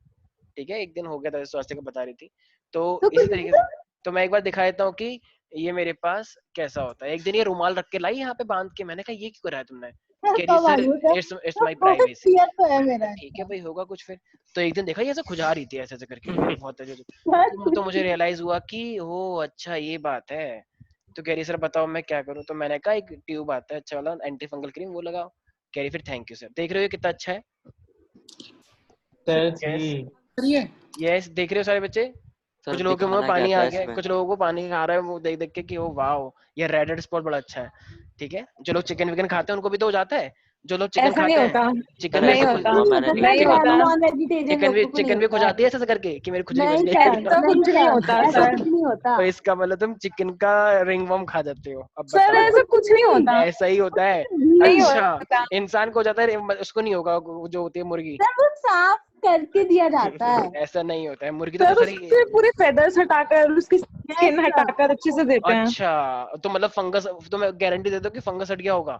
ठीक है। एक दिन हो गया था, स्वास्तिका बता रही थी, तो इसी तरीके से। तो मैं एक बार दिखा देता हूँ कि ये मेरे पास कैसा होता है। एक दिन ये रुमाल रख के लाई यहाँ पे बांध के, मैंने कहा ये क्यों करा है तुमने? कह रही सर इट्स माय प्राइवेसी।
तो है मेरा।
ठीक है भाई, होगा कुछ फिर। तो एक दिन देखा ये ऐसे खुजा रही थी ऐसे ऐसे करके, बहुत तो मुझे रियलाइज हुआ कि ओ अच्छा ये बात है। तो कह रही सर बताओ मैं क्या करूं? तो मैंने कहा एक ट्यूब आता है अच्छा वाला एंटी फंगल क्रीम, वो लगाओ। कह रही फिर थैंक यू सर। देख रहे हो कितना अच्छा है? यस देख रहे हो सारे बच्चे? कुछ लोगों के मुंह में पानी आ गया, कुछ लोगों को पानी आ रहा है वो देख देख के कि ओ वाओ ये रेड रेड स्पॉट बड़ा अच्छा है, ठीक है। जो लोग चिकन विकन खाते हैं उनको भी तो हो जाता है, जो लोग चिकन खाते हैं चिकन
नहीं होता, नहीं
होता, चिकन भी खुजाती है ऐसे करके कि मेरी खुजली बच गई।
कुछ नहीं होता सर, कुछ नहीं होता।
तो इसका मतलब तुम चिकन का रिंग वर्म खा जाते हो। अब
सर ऐसा कुछ नहीं होता,
ऐसा ही होता है। अच्छा इंसान को हो जाता है, उसको नहीं होगा, जो होती है मुर्गी।
सर वो साफ करके दिया जाता है।
ऐसा नहीं होता है, मुर्गी तो
उसके पूरे फेदर्स हटाकर उसकी स्किन हटाकर अच्छे से देते हैं।
अच्छा तो मतलब फंगस, तो मैं गारंटी देता हूँ कि फंगस हट गया होगा,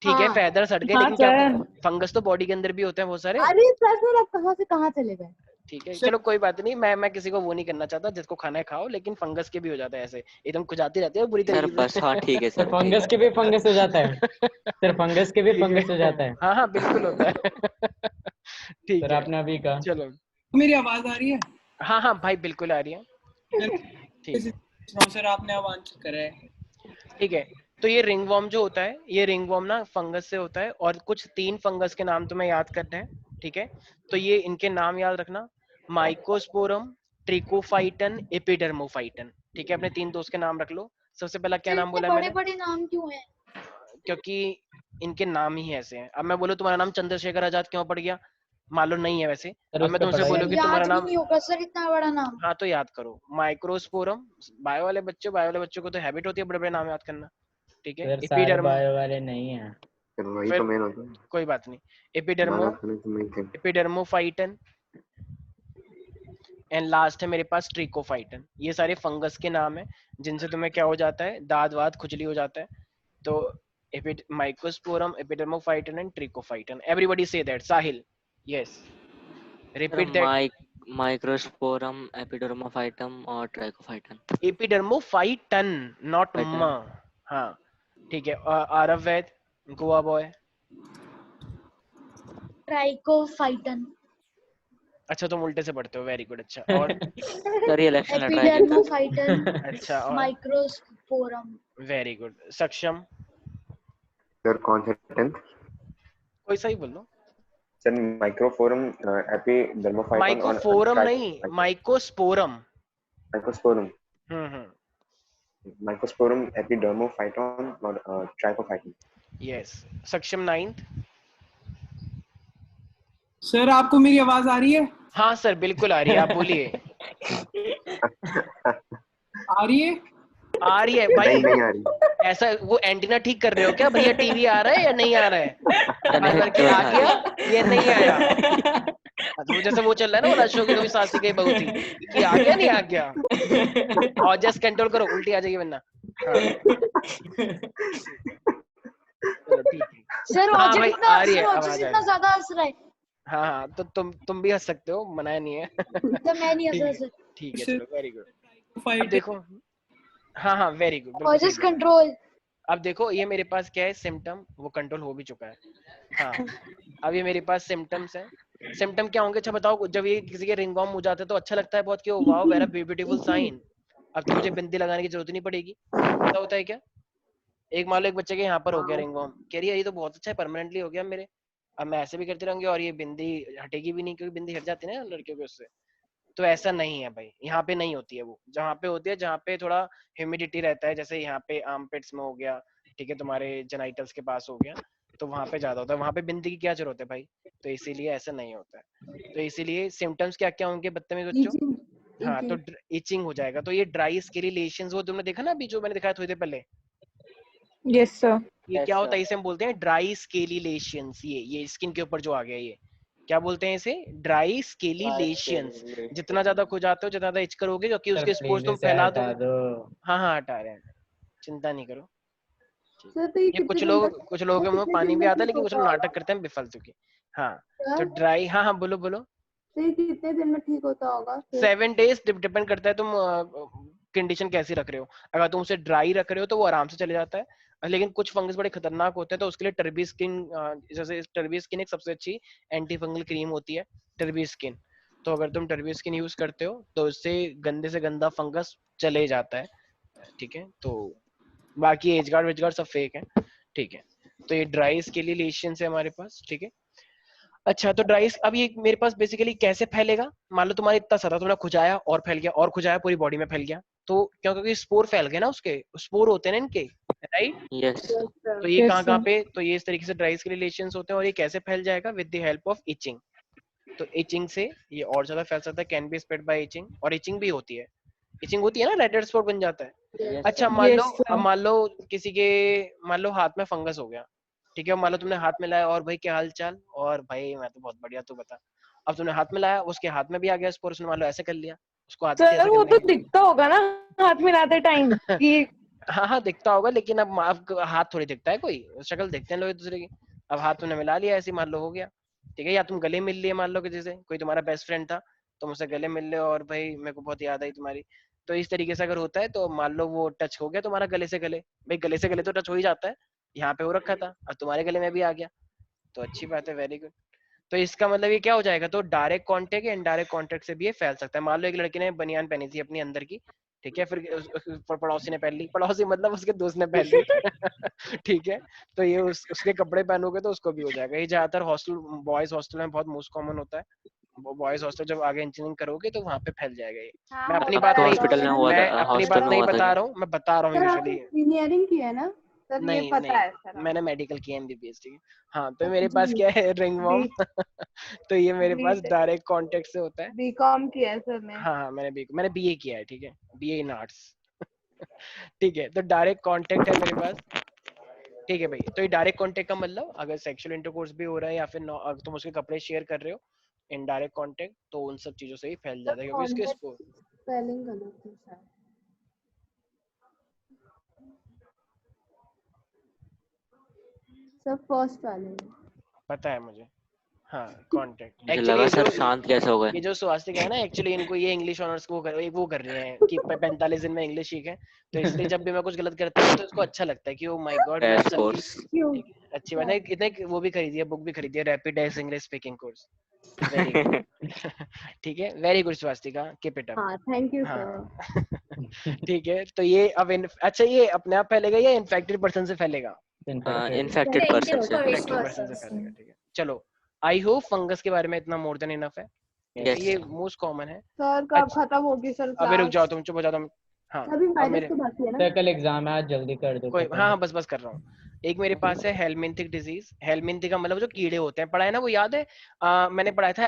ठीक है। फेदर्स हट गए, लेकिन क्या फंगस तो बॉडी के अंदर भी होते हैं बहुत सारे।
अरे सर आप कहाँ से कहाँ चले गए?
ठीक है चलो कोई बात नहीं, मैं किसी को वो नहीं करना चाहता, जिसको खाना है खाओ, लेकिन फंगस के भी हो जाता है ऐसे, एकदम खुजाती रहती है बुरी तरीके से।
बस हाँ ठीक है सर,
फंगस के भी फंगस हो जाता है सर, फंगस के भी फंगस हो जाता है।
हाँ हाँ बिल्कुल होता है। ठीक है
आपने अभी कहा।
चलो
मेरी आवाज आ रही है?
हाँ हाँ भाई बिल्कुल आ रही है, ठीक
सर आपने आवाज करा है।
ठीक है। तो ये रिंग वर्म जो होता है, ये रिंग वर्म ना फंगस से होता है, और कुछ 3 फंगस के नाम तुम्हें याद करने हैं, ठीक है। तो ये इनके नाम याद रखना, माइकोस्पोरम, ट्रिकोफाइटन, एपिडर्मोफाइटन, ठीक है। अपने 3 दोस्त के नाम रख लो। सबसे पहला क्या नाम बोला मैंने?
बड़े नाम क्यों हैं?
क्योंकि इनके नाम ही ऐसे हैं। अब मैं बोलूं तुम्हारा नाम चंद्रशेखर आजाद क्यों पड़ गया, मालूम नहीं है वैसे। अब मैं तुमसे बोलूं कि तुम्हारा नाम
नहीं होगा सर इतना बड़ा नाम।
हाँ तो याद करो, माइक्रोस्पोरम, बायो वाले बच्चों को तो हैबिट होती है बड़े बड़े नाम याद करना, ठीक है। एपिडर्म
बायो वाले नहीं है,
वही तो मेन होता है।
कोई बात नहीं। एपिडर्मोफाइटन एंड लास्ट है मेरे पास ट्रिकोफाइटन। ये सारे फंगस के नाम है जिनसे तुम्हें क्या हो जाता है, दाद वाद खुजली हो जाता है। तो microsporum, epidermophyton and trichophyton. Everybody say that. Sahil yes repeat that.
Microsporum, epidermophyton और ट्राइकोफाइटन।
एपिडर्मोफाइटन नॉट म, हाँ ठीक है। Aarav very good boy.
Trichophyton.
अच्छा तुम उल्टे से पढ़ते हो, वेरी गुड। अच्छा और
एपिडर्मोफाइटन।
अच्छा और
माइक्रोस्पोरम।
Very good. सक्षम
सर कौन सा 10th?
कोई सही बोल दो
सर। माइक्रोफोरम, एपिडर्मोफाइटन,
माइक्रोफोरम नहीं, माइकोस्पोरम।
माइक्रोस्पोरम, माइक्रोस्पोरम, एपिडर्मोफाइटन और ट्राइकोफाइटन।
यस। सक्षम 9th।
सर आपको मेरी आवाज आ रही है?
हाँ सर बिल्कुल आ रही है, आप बोलिए।
आ रही है?
आ रही है भाई।
नहीं नहीं आ रही।
ऐसा वो एंटीना ठीक कर रहे हो क्या भैया? टीवी आ रहा है या नहीं आ रहा है? बार बार के आ गया ये नहीं आया। तो जैसे वो चल रहा है ना, वो अशोक की सासी की बहू थी कि आ गया नहीं आ गया। और जस्ट कंट्रोल करो, उल्टी आ जाएगी वरना। हाँ। चलो ठीक है।
सर
हाँ
ओजस
भाई
इतना
आ रही है
सर
आवाज
ओजस
आ
इतना
रही है।
ज्यादा हंस रहा है।
हाँ हाँ तो तुम भी हंस सकते हो, मनाया नहीं है।
तो मैं नहीं हंस रहा सर।
ठीक है चलो वेरी गुड। अब
फाइट
देखो, हाँ हाँ वेरी गुड, बिल्कुल सही
ओजस
बोला।
कंट्रोल।
अब देखो ये मेरे पास क्या है, सिम्टम, वो कंट्रोल हो भी चुका है। हाँ अब ये मेरे पास सिम्टम्स है। सिम्टम क्या होंगे? अच्छा बताओ, जब ये किसी के रिंग वर्म हो जाते हैं तो अच्छा लगता है बहुत कि वाओ वेरी ब्यूटीफुल साइन, अब तो मुझे बिंदी लगाने की जरूरत नहीं पड़ेगी। ऐसा होता है क्या? एक मान लो एक बच्चे के यहाँ पर हो गया रिंग वर्म, कह रही है ये तो बहुत अच्छा है, परमानेंटली हो गया मेरे, अब मैं ऐसे भी करते रहूंगी और ये बिंदी हटेगी भी नहीं, क्योंकि बिंदी हट जाती है ना लड़कियों के उससे। तो ऐसा नहीं है भाई, यहाँ पे नहीं होती है वो। जहाँ पे होती है, जहाँ पे थोड़ा ह्यूमिडिटी रहता है, जैसे यहाँ पे आर्मपिट्स में हो गया, ठीक है, तुम्हारे जेनाइटल्स के पास हो गया, तो वहां पे ज्यादा होता है। वहां पे बिंदी की क्या जरूरत है भाई? तो इसीलिए ऐसा नहीं होता है। तो इसीलिए सिम्टम्स क्या क्या होंगे बदतमीज बच्चों? हाँ तो इचिंग हो जाएगा। तो ये ड्राई स्केली लेशंस, वो तुमने देखा ना अभी जो मैंने दिखाया थोड़ी देर पहले,
यस सर।
ये क्या होता है? इसे हम बोलते हैं ड्राई स्केली लेशंस। ये स्किन के ऊपर जो आ गया, ये क्या बोलते हैं इसे? Dry scaly lesions. जितना ज्यादा खुजाते हो, जितना ज्यादा इच करोगे, क्योंकि उसके स्पोर्स तुम फैला दोगे। हाँ हाँ हटा रहे हैं, चिंता नहीं करो।
सर तो ये
ये कुछ लोगों के मुंह में पानी भी आता है, लेकिन कुछ लोग नाटक करते हैं बेफालतू के। हाँ तो ड्राई, हाँ हाँ बोलो बोलो।
तो ये कितने दिन में ठीक होता होगा?
7 days डिपेंड करता है तुम कंडीशन कैसी रख रहे हो। अगर तुम उसे ड्राई रख रहे हो तो वो आराम से चले जाता है, लेकिन कुछ फंगस बड़े खतरनाक होते हैं, तो उसके लिए टर्बी स्किन, जैसे टर्बी स्किन एक सबसे अच्छी एंटी फंगल क्रीम होती है, टर्बी स्किन। तो अगर तुम टर्बी स्किन यूज करते हो तो उससे गंदे से गंदा फंगस चले जाता है, ठीक है। तो बाकी एज गार्ड वेज गार्ड सब फेक है, ठीक है। तो ये ड्राई स्केली लेशन है हमारे पास, ठीक है। अच्छा तो ड्राई, अब ये मेरे पास बेसिकली कैसे फैलेगा? मान लो तुम्हारे इतना सदा, तुमने खुजाया और फैल गया, और खुजाया पूरी बॉडी में फैल गया, तो क्यों? क्योंकि स्पोर फैल गए ना, उसके स्पोर होते हैं ना इनके, राइट।
यस
तो ये कहाँ कहाँ पे? तो ये इस तरीके से ड्राई स्केली लेशंस होते हैं। और ये कैसे फैल जाएगा? With the help of itching. तो इचिंग से ये और ज्यादा फैल सकता है, can be spread by itching. और इचिंग भी होती है, इचिंग होती है ना, रेड स्पॉट बन जाता है। अच्छा मान लो किसी के, मान लो हाथ में फंगस हो गया, ठीक है, मान लो तुमने हाथ में लाया, और भाई क्या हाल चाल, और भाई मैं तो बहुत बढ़िया, तू बता। अब तुमने हाथ में लाया, उसके हाथ में भी आ गया स्पोर, उसने मान लो ऐसे कर लिया, उसको आदत थी ऐसे
सर वो
करने
तो
की।
दिखता होगा ना हाथ मिलाते टाइम कि
हाँ हाँ दिखता होगा, लेकिन अब हाथ थोड़ी दिखता है, कोई शक्ल देखते हैं लोग एक दूसरे की। अब हाथ तुमने मिला लिया ऐसे, मान लो हो गया, ठीक है। या तुम गले मिल लिए, मान लो कि जैसे कोई तुम्हारा बेस्ट फ्रेंड था, तुम उससे गले मिल ले, और भाई मेरे को बहुत याद आई तुम्हारी। तो इस तरीके से अगर होता है, तो मान लो वो टच हो गया तुम्हारा गले से गले, भाई गले से गले तो टच हो ही जाता है, यहाँ पे हो रखा था, अब तुम्हारे गले में भी आ गया, तो अच्छी बात है, वेरी गुड। तो इसका मतलब ये क्या हो जाएगा? तो डायरेक्ट कांटेक्ट या इनडायरेक्ट कांटेक्ट से भी ये फैल सकता है। मान लो एक लड़की ने बनियान पहनी थी अपनी अंदर की, ठीक है, फिर पड़ोसी ने पहन ली, पड़ोसी मतलब उसके दोस्त ने पहन ली ठीक है, तो ये उसके कपड़े पहनोगे तो उसको भी हो जाएगा। ये ज्यादातर हॉस्टल, बॉयज हॉस्टल में बहुत मोस्ट कॉमन होता है। बॉयज हॉस्टल जब आगे इंजीनियरिंग करोगे तो वहां पे फैल जाएगा ये। मैं अपनी बात नहीं,
हॉस्पिटल में हुआ
मैं
था,
अपनी
हॉस्टल
बात
में
नहीं
हुआ था
बता
ये।
रहा हूँ, मैं बता रहा हूँ
सर आपने
यूजुअली।
इंजीनियरिंग की है ना? सर ये
नहीं
पता है
नहीं,
सर।
मैंने मेडिकल किया, एमबीबीएस, ठीक है। हाँ तो मेरे पास क्या है, रिंग वर्म तो ये मेरे पास डायरेक्ट कांटेक्ट से होता है।
बीकॉम किया है सर ने।
हाँ मैंने बीए किया है, ठीक है, बीए इन आर्ट्स ठीक है। तो डायरेक्ट कांटेक्ट है मेरे पास, ठीक है भाई। तो ये डायरेक्ट कांटेक्ट का मतलब, अगर सेक्सुअल इंटरकोर्स भी हो रहा है, या फिर अगर तुम उसके कपड़े शेयर कर रहे हो, इनडायरेक्ट कांटेक्ट, तो उन सब चीजों से ही फैल जाता है, क्योंकि उसके
स्पेलिंग गलत है शायद। सर फर्स्ट वाले
पता है मुझे, हाँ कांटेक्ट।
मुझे
एक्चुअली
लगा सर शांत कैसे हो गए।
ये जो स्वास्थ्य है ना, एक्चुअली इनको ये इंग्लिश ऑनर्स वो कर रहे हैं कि 45 दिन में इंग्लिश सीखे, तो इसलिए जब भी मैं कुछ गलत करता हूँ तो इसको अच्छा लगता है कि ओ माय गॉड, मैं
क्रैश
सबकी
कोर्स।
अच्छी बात है। इतने वो भी खरीदी है, बुक भी खरीदी है, rapid S English speaking course, very good ठीक है, very good Swastika, keep it up.
हाँ थैंक यू
हाँ
सर।
ठीक है। तो ये अब अच्छा ये अपने आप फैलेगा या इन्फेक्टेड पर्सन से फैलेगा?
इन्फेक्टेड पर्सन से।
इन्फेक्टेड पर्सन से फैलेगा, ठीक है। चलो आई होप फंगस के बारे में इतना मोर देन इनफ है,
Yes.
ये मोस्ट कॉमन है।
सर कब खत्म होगी सर
अबे रुक
क्लास?
जाओ, तुम चुप हो जाओ तुम। हाँ
अभी
अब
वायरस
मेरे
तो बाकी है ना।
सर कल एग्जाम है, आज जल्दी कर दो।
कोई हाँ बस कर रहा हूँ। एक मेरे पास है हेलमिंथिक डिजीज। हेलमिंथिक का मतलब जो कीड़े होते हैं, पढ़ा है ना वो याद है? मैंने पढ़ाया था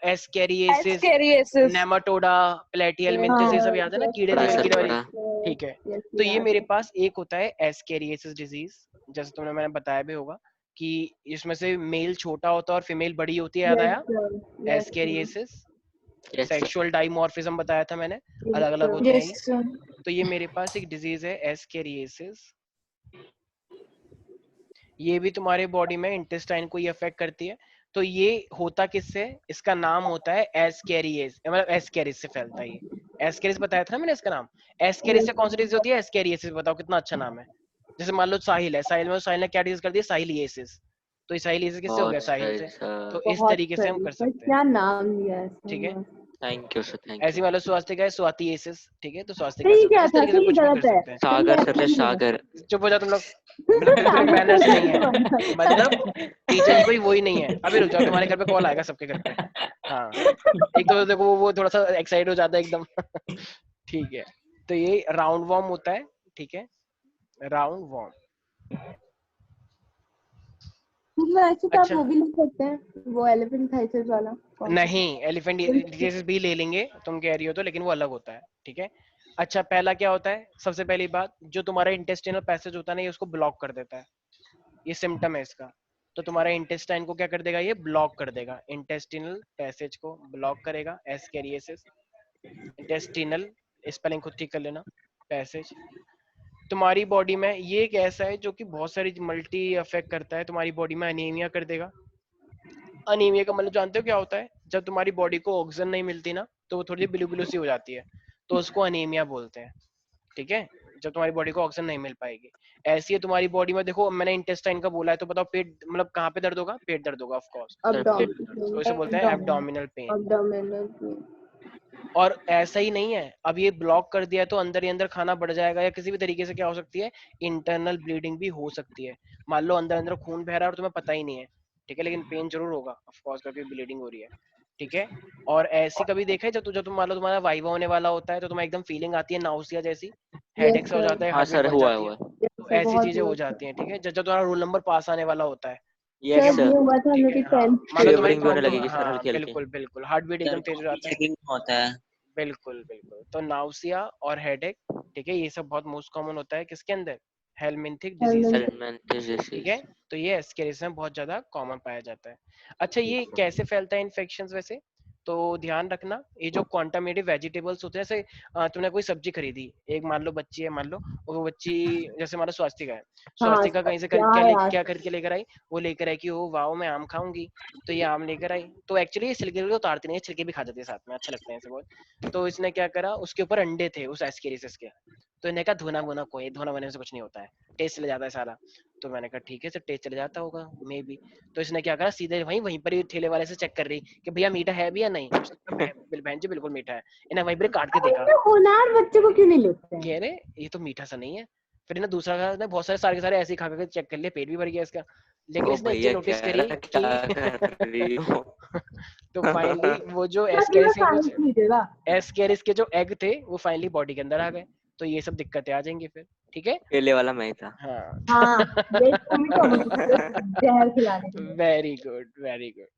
एस्केरिएसिस,
Ascariasis.
नेमाटोडा, प्लेटिहेलमिंथिस, ये सब याद है ना कीड़े
पढ़ा
जो
सर
कीड़े वाली।
पढ़ा।
ठीक है, तो ये मेरे पास एक होता है एस्केरिएसिस डिजीज, जैसे तुमने मैंने बताया भी होगा कि इसमें से मेल छोटा होता है और फीमेल बड़ी होती है, याद आया? Ascariasis.
Yes sir.
Sexual dimorphism बताया था मैंने, अलग अलग होते हैं
Yes,
ये।
sir.
तो ये मेरे पास एक डिजीज है एस्केरिएसिस। ये भी तुम्हारे बॉडी में इंटेस्टाइन को ही अफेक्ट करती है। तो ये होता किससे है? इसका नाम होता है एस्केरिएस, मतलब एस्केरिस से फैलता है ये। एस्केरिस बताया था ना मैंने इसका नाम। एस्केरिस से कौन सी डिजीज होती है? एस्केरिएसिस। बताओ कितना अच्छा नाम है। जैसे मान लो साहिल है, साहिल में साहिल ने क्या डिजीज कर दी? साहिलिएसिस। तो ये साहिलिएसिस किससे हो गया?
बहुत
साहिल
सही
से।
सर।
तो इस
बहुत
तरीके से हम
सही,
कर
पर
सकते हैं,
क्या नाम दिया है
ठीक है?
थैंक यू सर, थैंक
ऐसी
यू।
मान लो स्वास्तिक है, स्वातिएसिस, ठीक है? तो स्वास्तिक
सही
ऐसे होता है,
क्या
इस
था?
तरीके से
सही
कुछ भी
गलत
कर
है?
सकते हैं।
सागर सर से
सही है।
सागर।
चुप हो जाओ तुम लोग, बिल्कुल तुम्हें मैनर्स नहीं है, मतलब टीचर कोई वो ही नहीं है। अभी रुक जाओ, तुम्हारे घर पे कॉल आएगा सबके घर पे। हाँ, एक तो देखो वो थोड़ा सा एक्साइट हो जाता है एकदम। ठीक है, तो ये राउंड वॉर्म होता है, ठीक है? Round warm.
ऐसे तो आप
अच्छा
वो भी लिख सकते हैं, वो एलिफेंटाइटिस वाला। कौन सा?
नहीं, एलिफेंट डिजीज भी ले लेंगे, तुम कह रही हो तो, लेकिन वो अलग होता है, ठीक है? अच्छा, पहला क्या होता है? सबसे पहली बात, जो तुम्हारा इंटेस्टिनल पैसेज होता है ना, ये उसको ब्लॉक कर देता है। ये सिम्टम है इसका। तो तुम्हारा इंटेस्टाइन को क्या कर देगा? ये ब्लॉक कर देगा, इंटेस्टिनल पैसेज को ब्लॉक करेगा। एस्केरिएसिस, इंटेस्टिनल स्पेलिंग खुद ठीक कर लेना, पैसेज। तुम्हारी बॉडी में ये एक ऐसा है जो कि बहुत सारी मल्टी अफेक्ट करता है। तुम्हारी बॉडी में अनीमिया कर देगा। अनीमिया का मतलब जानते हो क्या होता है? जब तुम्हारी बॉडी को ऑक्सीजन नहीं मिलती ना, तो वो थोड़ी ब्लू ब्लू सी हो जाती है, तो उसको अनीमिया बोलते हैं, ठीक है? जब तुम्हारी बॉडी को ऑक्सीजन नहीं मिल पाएगी। ऐसी है तुम्हारी बॉडी में, देखो मैंने इंटेस्टाइन का बोला है, तो बताओ पेट मतलब कहाँ पे दर्द होगा? पेट दर्द होगा, ऑफ कोर्स। तो इसे बोलते हैं एब्डोमिनल पेन।
Abdominal.
और ऐसा ही नहीं है, अब ये ब्लॉक कर दिया तो अंदर ही अंदर खाना बढ़ जाएगा, या किसी भी तरीके से क्या हो सकती है? इंटरनल ब्लीडिंग भी हो सकती है। मान लो अंदर अंदर खून बह रहा है और तुम्हें पता ही नहीं है, ठीक है? लेकिन पेन जरूर होगा ऑफ कोर्स, क्योंकि ब्लीडिंग हो रही है, ठीक है? और ऐसी कभी देखा है जब तुम मान लो तुम्हारा वाइवा होने वाला होता है, तो तुम्हें एकदम फीलिंग आती है नाउसिया जैसी, हेडेक सा हो जाता है,
हाँ
हार्ट बीट
सर,
बढ़
हुआ है
जाती
हुआ
है।
है।
तो ऐसी चीजें हो जाती हैं, ठीक है? जब तुम्हारा रोल नंबर पास आने वाला होता है,
यस
सर
सर।
ये हुआ था हम
ठीक
लोग
है?
की
हाँ,
10th
मान लो तुम्हारी
फेवरिंग भी होने लगेगी सर
हाँ
हल्की हल्की।
बिल्कुल बिल्कुल, हार्ट बीट एकदम तेज हो जाता है।
चेकिंग होता है।
बिल्कुल बिल्कुल, तो नाउसिया और हेडेक, ठीक है? ये सब बहुत मोस्ट कॉमन होता है किसके अंदर? हेलमिंथिक डिजीज के अंदर, ठीक है? तो ये एस्केरिस में बहुत ज्यादा कॉमन पाया जाता है। अच्छा, ये कैसे फैलता है इन्फेक्शन वैसे? तो ध्यान रखना, ये जो कॉन्टामिनेटेड वेजिटेबल्स होते हैं, जैसे तुमने कोई सब्जी खरीदी, एक मान लो बच्ची है, मान लो वो बच्ची, जैसे मान लो स्वास्तिका है, स्वास्तिका कहीं से
क्या यार,
क्या करके लेकर आई? वो लेकर आई कि ओ वाओ मैं आम खाऊंगी, तो ये आम लेकर आई, तो एक्चुअली ये छिलके को उतारती नहीं है, छिलके भी खा जाती है साथ में, अच्छा लगता है इसे बहुत। तो इसने क्या करा, उसके ऊपर अंडे थे उस एस्केरिसिस के, तो इन्हें कहा धोना वोना कोई धोना वोने से कुछ नहीं होता है, टेस्ट चले जाता है सारा। तो मैंने कहा ठीक है सर, टेस्ट चले जाता होगा मे बी। तो इसने क्या करा, सीधे वहीं पर ही ठेले वाले से चेक कर रही कि भैया मीठा है भी या नहीं। बहन जी बिल्कुल मीठा है। इन्हें वहीं पर काट के देखा,
होनार बच्चे को क्यों नहीं लेते हैं?
कह रहे ये तो मीठा सा नहीं है। फिर इन्हें दूसरा खा, ने बहुत सारे सारे के सारे ऐसे ही खा के चेक कर लिए, पेट भी भर गया इसका। लेकिन
ओ
इसने एक चीज
भैया
नोटिस
क्या
करी
कर रही हो?
तो फाइनली वो जो
सर,
एस्केरिस के
साइंस
कुछ
लीजिएगा।
एस्केरिस के जो एग थे वो फाइनली बॉडी के अंदर आ गए, तो ये सब दिक्कतें आ जाएंगी फिर, ठीक है?
केले वाला मैं ही था।
हाँ,
हाँ, ये तुम तो हो सकते हो जहर खिलाने के लिए।
Very good very good.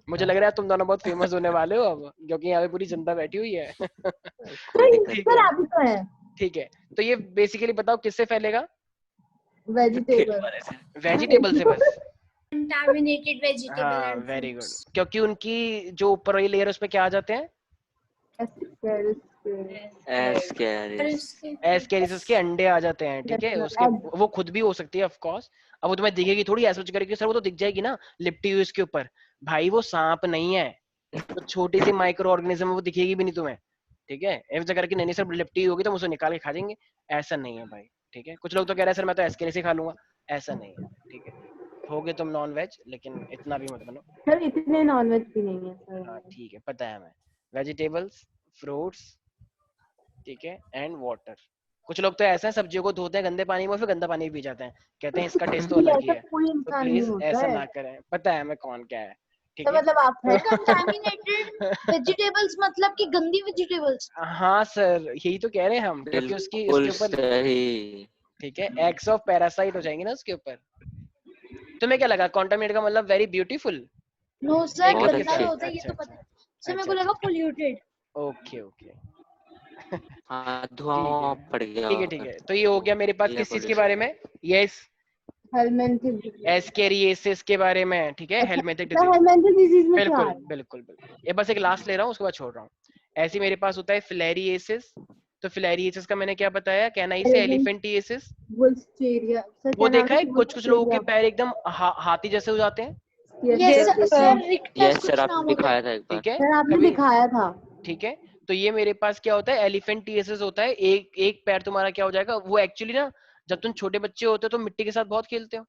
मुझे लग रहा है तुम दोनों बहुत फेमस होने वाले हो अब, क्योंकि यहाँ पे पूरी जनता बैठी हुई है।
कोई दिक्कत
ठीक
सर
है,
आप ही तो हैं
ठीक है। तो ये बेसिकली बताओ किससे फैलेगा?
वेजिटेबल।
वेजिटेबल से बस।
कंटामिनेटेड वेजिटेबल
हाँ
एंड
वेरी गुड,
फ्रूट्स।
क्योंकि उनकी जो ऊपर वाली लेयर है उस पे क्या आ जाते हैं? एस्केरिसिस के अंडे आ जाते हैं, ठीक है? उसके वो खुद भी हो सकती है ऑफ कोर्स। अब वो तुम्हें दिखेगी थोड़ी, ऐसा करेगी सर वो तो दिख जाएगी ना लिपटी हुई उसके ऊपर, भाई वो सांप नहीं है, तो छोटी सी माइक्रो ऑर्गेनिज्म वो दिखेगी भी नहीं तुम्हें, ठीक है? ऐसा करके नहीं सर लिपटी होगी तो हम उसे निकाल के खा जाएंगे, ऐसा नहीं है भाई, ठीक है? कुछ लोग तो कह रहे हैं सर मैं तो एस्केरिस ही खा लूंगा, ऐसा नहीं है, ठीक है? होगे तुम नॉन वेज, लेकिन इतना भी मत बनो।
सर इतने नॉनवेज भी नहीं है सर।
हाँ ठीक है, पता है हमें। वेजिटेबल्स, फ्रूट्स, ठीक है, एंड वाटर। कुछ लोग तो ऐसा है सब्जियों को धोते हैं गंदे पानी में, फिर गंदा पानी पी जाते हैं, कहते हैं इसका टेस्ट तो अलग ही है।
कोई
तो
इंसान नहीं
प्लीज
होता
ऐसा
है।
ना करें, पता है हमें कौन क्या है, ठीक
तो
है।
मतलब आप हैं
कंटामिनेटेड वेजिटेबल्स मतलब कि गंदी वेजिटेबल्स।
हाँ सर, यही तो कह रहे हैं हम, क्योंकि उसके
बिल्कुल
ऊपर,
सही।
ठीक है, एक्स ऑफ पैरासाइट हो जाएंगे ना उसके ऊपर। तुम्हें क्या लगा कॉन्टामिनेट का मतलब वेरी ब्यूटीफुल?
नो सर,
बहुत
गंदा
अच्छे।
तो होता है, ये
अच्छा
तो पता है सर। मेरे
अच्छा
को लगा पोल्यूटेड।
ओके ओके
हाँ
ठीक
धुआं
है
पड़ गया
ठीक है ठीक है। तो ये हो गया मेरे पास
एयर
किस चीज के
पोल्यूशन।
बारे में? यस,
हेलमेंथिक
एस्केरियासिस के बारे में, ठीक है,
अच्छा
हेलमेंथिक
तो
डिजीज।
हेलमेंथिक डिजीज में क्या
बिल्कुल
है?
बिल्कुल बिल्कुल। ये बस एक लास्ट ले रहा हूँ, उसके बाद छोड़ रहा हूँ। ऐसे मेरे पास होता है फिलेरिएसिस। तो फिलेरिएसिस का मैंने क्या बताया, कैनाई से एलिफेंटिएसिस।
वुल्स्टेरिया सर,
वो
क्या नाम
देखा है, कुछ कुछ लोगों के पैर एकदम हाथी जैसे हो जाते हैं,
यस सर, रिक्टस
यस
कुछ
सर,
नाम
आपने
होता है।
दिखाया था एक बार।
ठीक है,
सर आपने
कभी,
दिखाया था।
ठीक है। तो ये मेरे पास क्या होता है, एलिफेंटिएसिस होता है। एक एक पैर तुम्हारा क्या हो जाएगा, वो एक्चुअली ना, जब तुम छोटे बच्चे होते हो तो मिट्टी के साथ बहुत खेलते हो,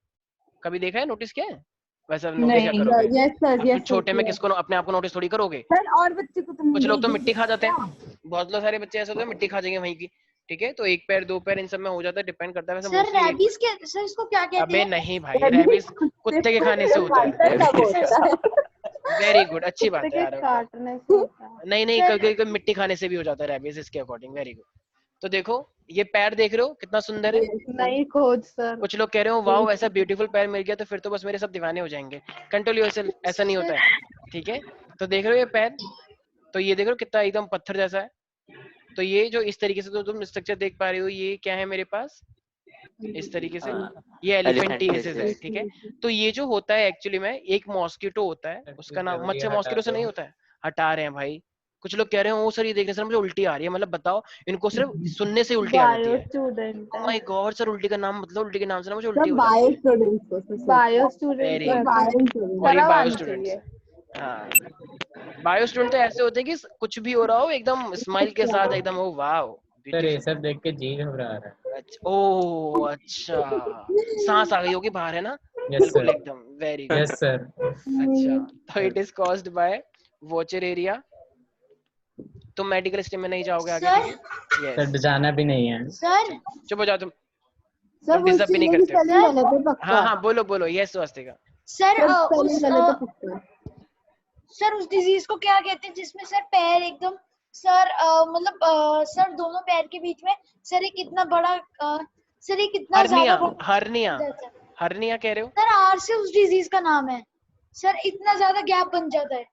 कभी देखा है, नोटिस किया है? वैसे नोटिस क्या
नहीं
करोगे,
यस सर
अब तुम छोटे में किसको, अपने आप को नोटिस थोड़ी करोगे।
सर और बच्चे को तुम
कुछ लोग तो
नहीं
मिट्टी खा जाते हैं, बहुत लोग सारे बच्चे ऐसे होते हैं मिट्टी खा जाएंगे वहीं की, ठीक है। तो एक पैर दो पैर इन सब में हो जाता है, डिपेंड करता है। वैसे
सर
मोस्टली
रैबीज के सर इसको क्या कहते
अबे
हैं?
नहीं भाई, रैबिस कुत्ते के खाने से होता है। वेरी गुड, अच्छी बात है यार।
काटने से होता है।
नहीं नहीं,
सर
कभी कभी मिट्टी खाने से भी हो जाता है रैबिस, इसके अकॉर्डिंग। Very good. तो देखो ये पैर देख रहे हो कितना सुंदर है।
नहीं खोज सर।
कुछ लोग कह रहे हो वाओ ऐसा ब्यूटीफुल पैर मिल गया, तो फिर तो बस मेरे सब दीवाने हो जाएंगे। कंट्रोल योरसेल्फ, ऐसा नहीं होता है, ठीक है। तो देख रहे हो ये पैर, तो ये देख रहे हो कितना एकदम पत्थर जैसा है। तो ये जो इस तरीके से तो तुम स्ट्रक्चर देख पा रहे हो, ये क्या है मेरे पास, इस तरीके से, ये एलिफेंटिएसिस है, ठीक है। तो ये जो होता है एक्चुअली में, एक मॉस्किटो होता है, उसका नाम, मच्छर मॉस्किटो से नहीं होता है, हटा रहे हैं भाई। कुछ लोग कह रहे हैं ओ सर ये देखने से मुझे उल्टी आ रही है, मतलब बताओ, इनको सिर्फ सुनने से उल्टी आ जाती
बायो
है।
स्टूडेंट
ओह
है।
माय गॉड सर, उल्टी का नाम मतलब, उल्टी के नाम से ना मुझे उल्टी
सब
हो जाती
बायो
है।
स्टूडेंट्स को सर
बायो स्टूडेंट
वेरी
है
बायो
तो
स्टूडेंट
और ये
शर्म
बायो
आनी
स्टूडेंट्स
चाहिए।
है। हाँ, बायो स्टूडेंट तो ऐसे होते हैं कि कुछ भी हो रहा हो एकदम स्माइल के साथ, एकदम ओ वाओ
सर ये
ब्यूटीफुल।
सब देख के जी घबरा रहा है।
अच्छा, ओ अच्छा, सांस आ गई होगी बाहर, है ना?
यस
बिल्कुल
सर,
एकदम, वेरी गुड।
Yes sir.
अच्छा, तो it is caused bye watcher area. तुम मेडिकल स्ट्रीम में नहीं जाओगे आगे,
सर
ठीक है?
सर
यस,
जाना भी नहीं है।
सर
चुप हो जाओ तुम
सब उस
डिजर्व भी
चीज
नहीं
में भी
करते हो।
स्पेलिंग गलत है पक्का।
हाँ हाँ बोलो बोलो, यस स्वास्तिका।
सर
सब
उस
स्पेलिंग गलत है पक्का।
सर उस डिजीज को क्या कहते हैं जिसमें सर पैर एकदम सर मतलब सर दोनों पैर के बीच में सर एक इतना बड़ा सर एक इतना
हर्निया,
ज्यादा बड़ा
हर्निया,
बन जाता है।
हर्निया कह रहे हो?
सर आर से उस डिजीज का नाम है सर, इतना ज्यादा गैप बन जाता है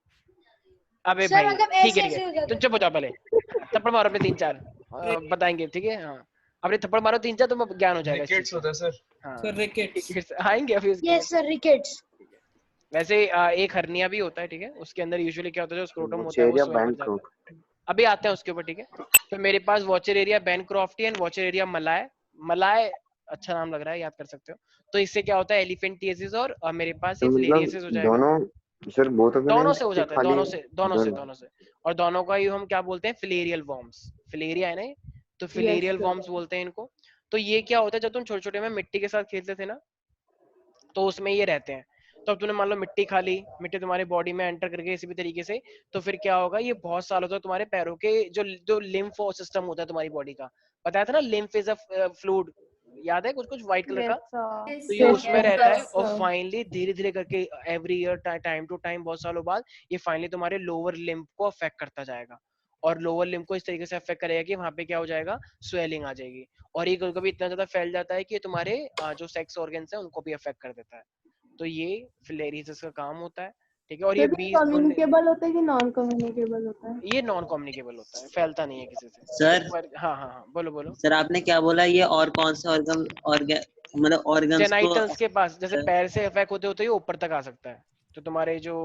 अबे
सर,
भाई
मतलब
ठीक है
ऐसे
ठीक
ऐसे हो
है,
जाता
तुम
है।
चुप हो जाओ पहले, थप्पड़ मारो अपने 3-4 बताएंगे, ठीक है। हाँ, अपने थप्पड़ मारो 3-4, तुम ज्ञान हो जाएगा इस चीज का।
सर।
हाँ
सर रिकेट्स।
ठीक है, आएंगे अभी उसके
यस सर, रिकेट्स।
वैसे एक हर्निया भी होता है, ठीक है। उसके अंदर यूजुअली क्या होता है, जो स्क्रोटम होता है वो
वॉचेरिया
स्वेल बढ़ जाता
बैनक्रॉफ्ट।
है। अभी आते हैं उसके ऊपर, ठीक है। तो मेरे पास wuchereria bancrofti and wuchereria malayi. Malayi अच्छा नाम लग रहा है, याद कर सकते हो। तो इससे क्या होता है, एलिफेंटिएसिस, और मेरे पास
तो
ये
मतलब
फिलेरियसिस हो जाएगा।
दोनों सर बोथ ऑफ द
दोनों
नेम्स
से हो
के
जाता है,
खाली
दोनों से। और दोनों का ही हम क्या बोलते हैं, फिलेरियल वॉर्म्स। फिलेरिया है ना ये, तो फिलेरियल वॉर्म्स बोलते हैं इनको। तो ये क्या होता है, जब तुम छोटे छोटे में मिट्टी के साथ खेलते थे ना, तो उसमें ये रहते हैं। तो अब तूने मान लो मिट्टी खा ली, मिट्टी तुम्हारे बॉडी में एंटर करके किसी भी तरीके से, तो फिर क्या होगा, ये बहुत सालों तक तुम्हारे पैरों के जो जो लिम्फ सिस्टम होता है तुम्हारी बॉडी का, बताया था ना, लिम्फ इज अ फ्लूइड, याद है कुछ कुछ व्हाइट कलर का, तो ये उसमें रहता है। और फाइनली धीरे धीरे करके every year time to time, बहुत सालों बाद, ये फाइनली तुम्हारे लोअर लिम्फ को अफेक्ट करता जाएगा। और लोअर लिम्फ को इस तरीके से अफेक्ट करेगा कि वहां पे क्या हो जाएगा, स्वेलिंग आ जाएगी। और ये कभी इतना ज्यादा फैल जाता है कि तुम्हारे जो सेक्स ऑर्गन्स हैं उनको भी अफेक्ट कर देता है। तो ये फिलेरियासिस का काम होता है, ठीक है। और ये 20
कम्युनिकेबल होता है कि नॉन कम्युनिकेबल होता है?
ये नॉन कम्युनिकेबल होता है, फैलता नहीं है किसी से।
सर
पर हाँ हाँ हाँ बोलो बोलो।
सर आपने क्या बोला, ये और कौन से मतलब ऑर्गन्स को?
जेनाइटल्स के पास, जैसे पैर से अफेक्ट होते होते ये ऊपर तक आ सकता है, तो तुम्हारे जो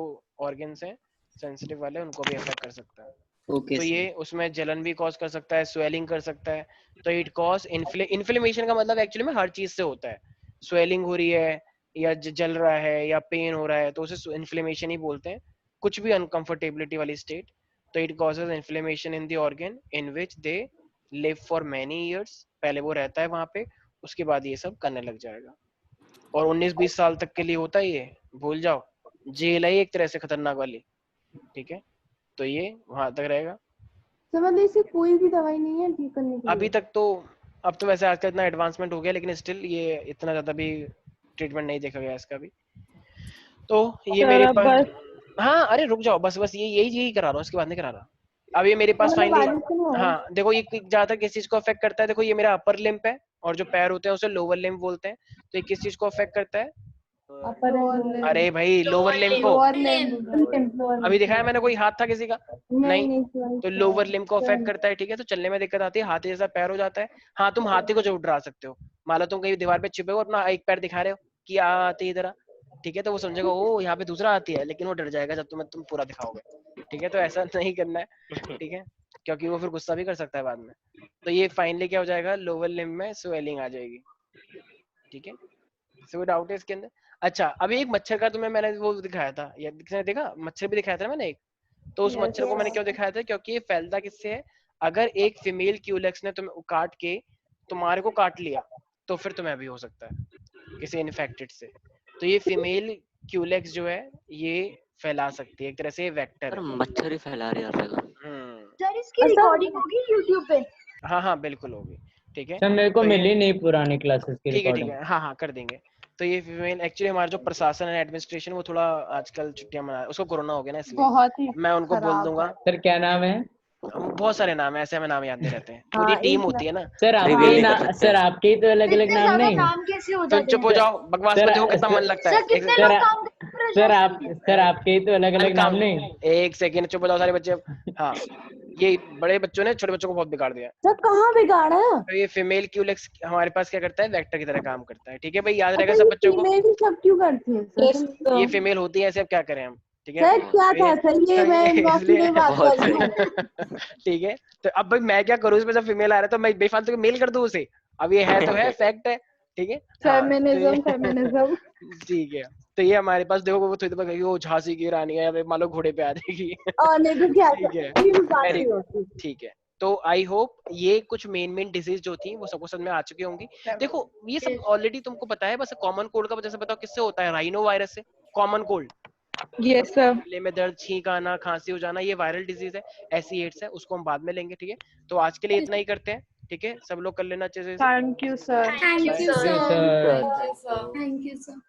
ऑर्गन्स हैं सेंसिटिव वाले, उनको भी अफेक्ट कर सकता है।
ओके
तो ये उसमें जलन भी कॉज कर सकता है, स्वेलिंग कर सकता है। तो इट कॉज इन्फ्लेमेशन का मतलब एक्चुअली में हर चीज से होता है। स्वेलिंग हो रही है या जल रहा है या पेन हो रहा है, तो उसे इन्फ्लेमेशन ही बोलते हैं। कुछ भी अनकंफर्टेबिलिटी वाली स्टेट, तो it causes inflammation in the organ in which they live for many years. पहले वो रहता है वहां पे, उसके बाद ये सब करने लग जाएगा। और 19-20 साल तक के लिए होता है ये, भूल जाओ, जेल है एक तरह से खतरनाक वाली, ठीक है। तो ये वहां तक रहेगा।
तो मतलब इसे कोई भी दवाई नहीं है ठीक करने के लिए?
अभी तक तो, अब तो वैसे आजकल इतना एडवांसमेंट हो गया, लेकिन स्टिल ये इतना ज्यादा भी ट्रीटमेंट नहीं देखा गया इसका भी। तो ये मेरे पास हाँ अरे रुक जाओ, बस बस यही करा रहा हूँ, इसके बाद नहीं करा रहा। अब ये मेरे पास
मतलब
फाइनली,
बारिश तो नहीं हो रहा?
हाँ देखो ये ज्यादातर किस चीज को अफेक्ट करता है, देखो ये मेरा अपर लिम्ब है और जो पैर होते हैं उसे लोअर लिम्ब बोलते हैं, तो ये किस चीज को अफेक्ट करता है?
अपर एंड
अरे भाई लोअर लिम्ब को,
लोअर लिम्ब।
अभी दिखाया मैंने कोई हाथ था किसी का? नहीं,
नहीं
तो लोअर लिम्ब को अफेक्ट करता है, ठीक है, तो चलने में दिक्कत आती है, हाथी जैसा पैर हो जाता है। हाँ तुम हाथी को जरूर डरा सकते हो, मान लो तुम कहीं दीवार पे छिपे हो अपना एक पैर दिखा रहे हो कि आती इधर, ठीक है, तो वो समझेगा ओ यहाँ पे दूसरा हाथी है, लेकिन वो डर जाएगा जब तुम पूरा दिखाओगे, ठीक है, तो ऐसा नहीं करना है, ठीक है, क्योंकि वो फिर गुस्सा भी कर सकता है बाद में। तो ये फाइनली क्या हो जाएगा, लोअर लिम्ब में स्वेलिंग आ जाएगी, ठीक है, सो डाउट है इसके अंदर। अच्छा अभी एक मच्छर का तुम्हें मैंने वो दिखाया था, ये किसने देखा, मच्छर भी दिखाया था ना मैंने एक, तो उस मच्छर को मैंने क्यों दिखाया था, क्योंकि ये फैलता किससे है, अगर एक फीमेल क्यूलेक्स ने तुम्हें काट के तुम्हारे को काट लिया तो फिर तुम्हें भी हो सकता है किसी इन्फेक्टेड से, तो ये फीमेल क्यूलेक्स जो है ये फैला सकती है, एक तरह से वेक्टर है।
मच्छर ही फैला रही है
सर इसकी रिकॉर्डिंग होगी YouTube पे?
हाँ बिल्कुल होगी, ठीक है,
सर मेरे को
तो
मिली नहीं पुरानी क्लासेस की
ठीक
रिकॉर्डिंग।
है, हाँ कर देंगे। तो ये फीमेल एक्चुअली हमारा जो प्रशासन है एडमिनिस्ट्रेशन वो थोड़ा आजकल छुट्टियां मना, उसको कोरोना हो गया ना इसलिए
बहुत ही
मैं उनको बोल
खराब
दूंगा।
सर क्या नाम है?
बहुत सारे नाम है, ऐसे हमें नाम याद नहीं रहते हैं, पूरी
हाँ,
टीम
एक
होती है ना।
सर
रिवील नहीं कर
आपके
सकते।
सर आपके तो अलग अलग
इतने
नाम
ज्यादा
नहीं?
नाम कैसे हो
तो
जाते
चुप हो
हैं?
जाओ, बकवास
सर
मत देखो कितना मन लगता है।
सर कितने लोग काम कर रहे हैं?
सर आपके तो अलग अलग नाम नहीं?
एक सेकंड चुप हो जाओ सारे बच्चे। हाँ ये बड़े बच्चों ने छोटे बच्चों को बहुत बिगाड़ दिया।
सर कहाँ बिगाड़ा?
तो ये फीमेल क्यूलेक्स हमारे पास क्या करता है, वेक्टर की तरह काम करता है, ठीक है भाई, याद रहेगा सब बच्चों को।
फीमेल सब क्यों करती है सर?
ये फीमेल होती है ऐसे, अब क्या करें हम, ठीक है
सर क्या था सर, ये मैं इनबॉक्स
इसलिए
में बात कर रही हूँ।
ठीक है, तो अब भाई मैं क्या करूँ, इसमें जब फीमेल आ रहा है तो मैं बेफालतू मेल कर दूं उसे, अब ये है तो है फैक्ट है, ठीक है।
Feminism feminism.
ठीक है, तो ये हमारे पास देखो वो थोड़ी देर वो झांसी की रानी है, मान लो घोड़े पे आ जाएगी।
नहीं तो क्या
ठीक है,
है,
ठीक है, तो आई होप ये कुछ मेन डिजीज जो थी वो सबको समझ में आ चुकी होंगी। देखो ये सब ऑलरेडी तुमको पता है, बस कॉमन कोल्ड का वजह से बताओ किससे होता है, राइनो वायरस से, कॉमन कोल्ड।
Yes sir.
गले में दर्द, छींक आना, खांसी हो जाना, ये वायरल डिजीज है, ऐसी एड्स है, उसको हम बाद में लेंगे, ठीक है। तो आज के लिए इतना ही करते हैं, ठीक है, सब लोग कर लेना अच्छे से।
Thank you sir.
Thank you
sir.
Sir. Thank you sir.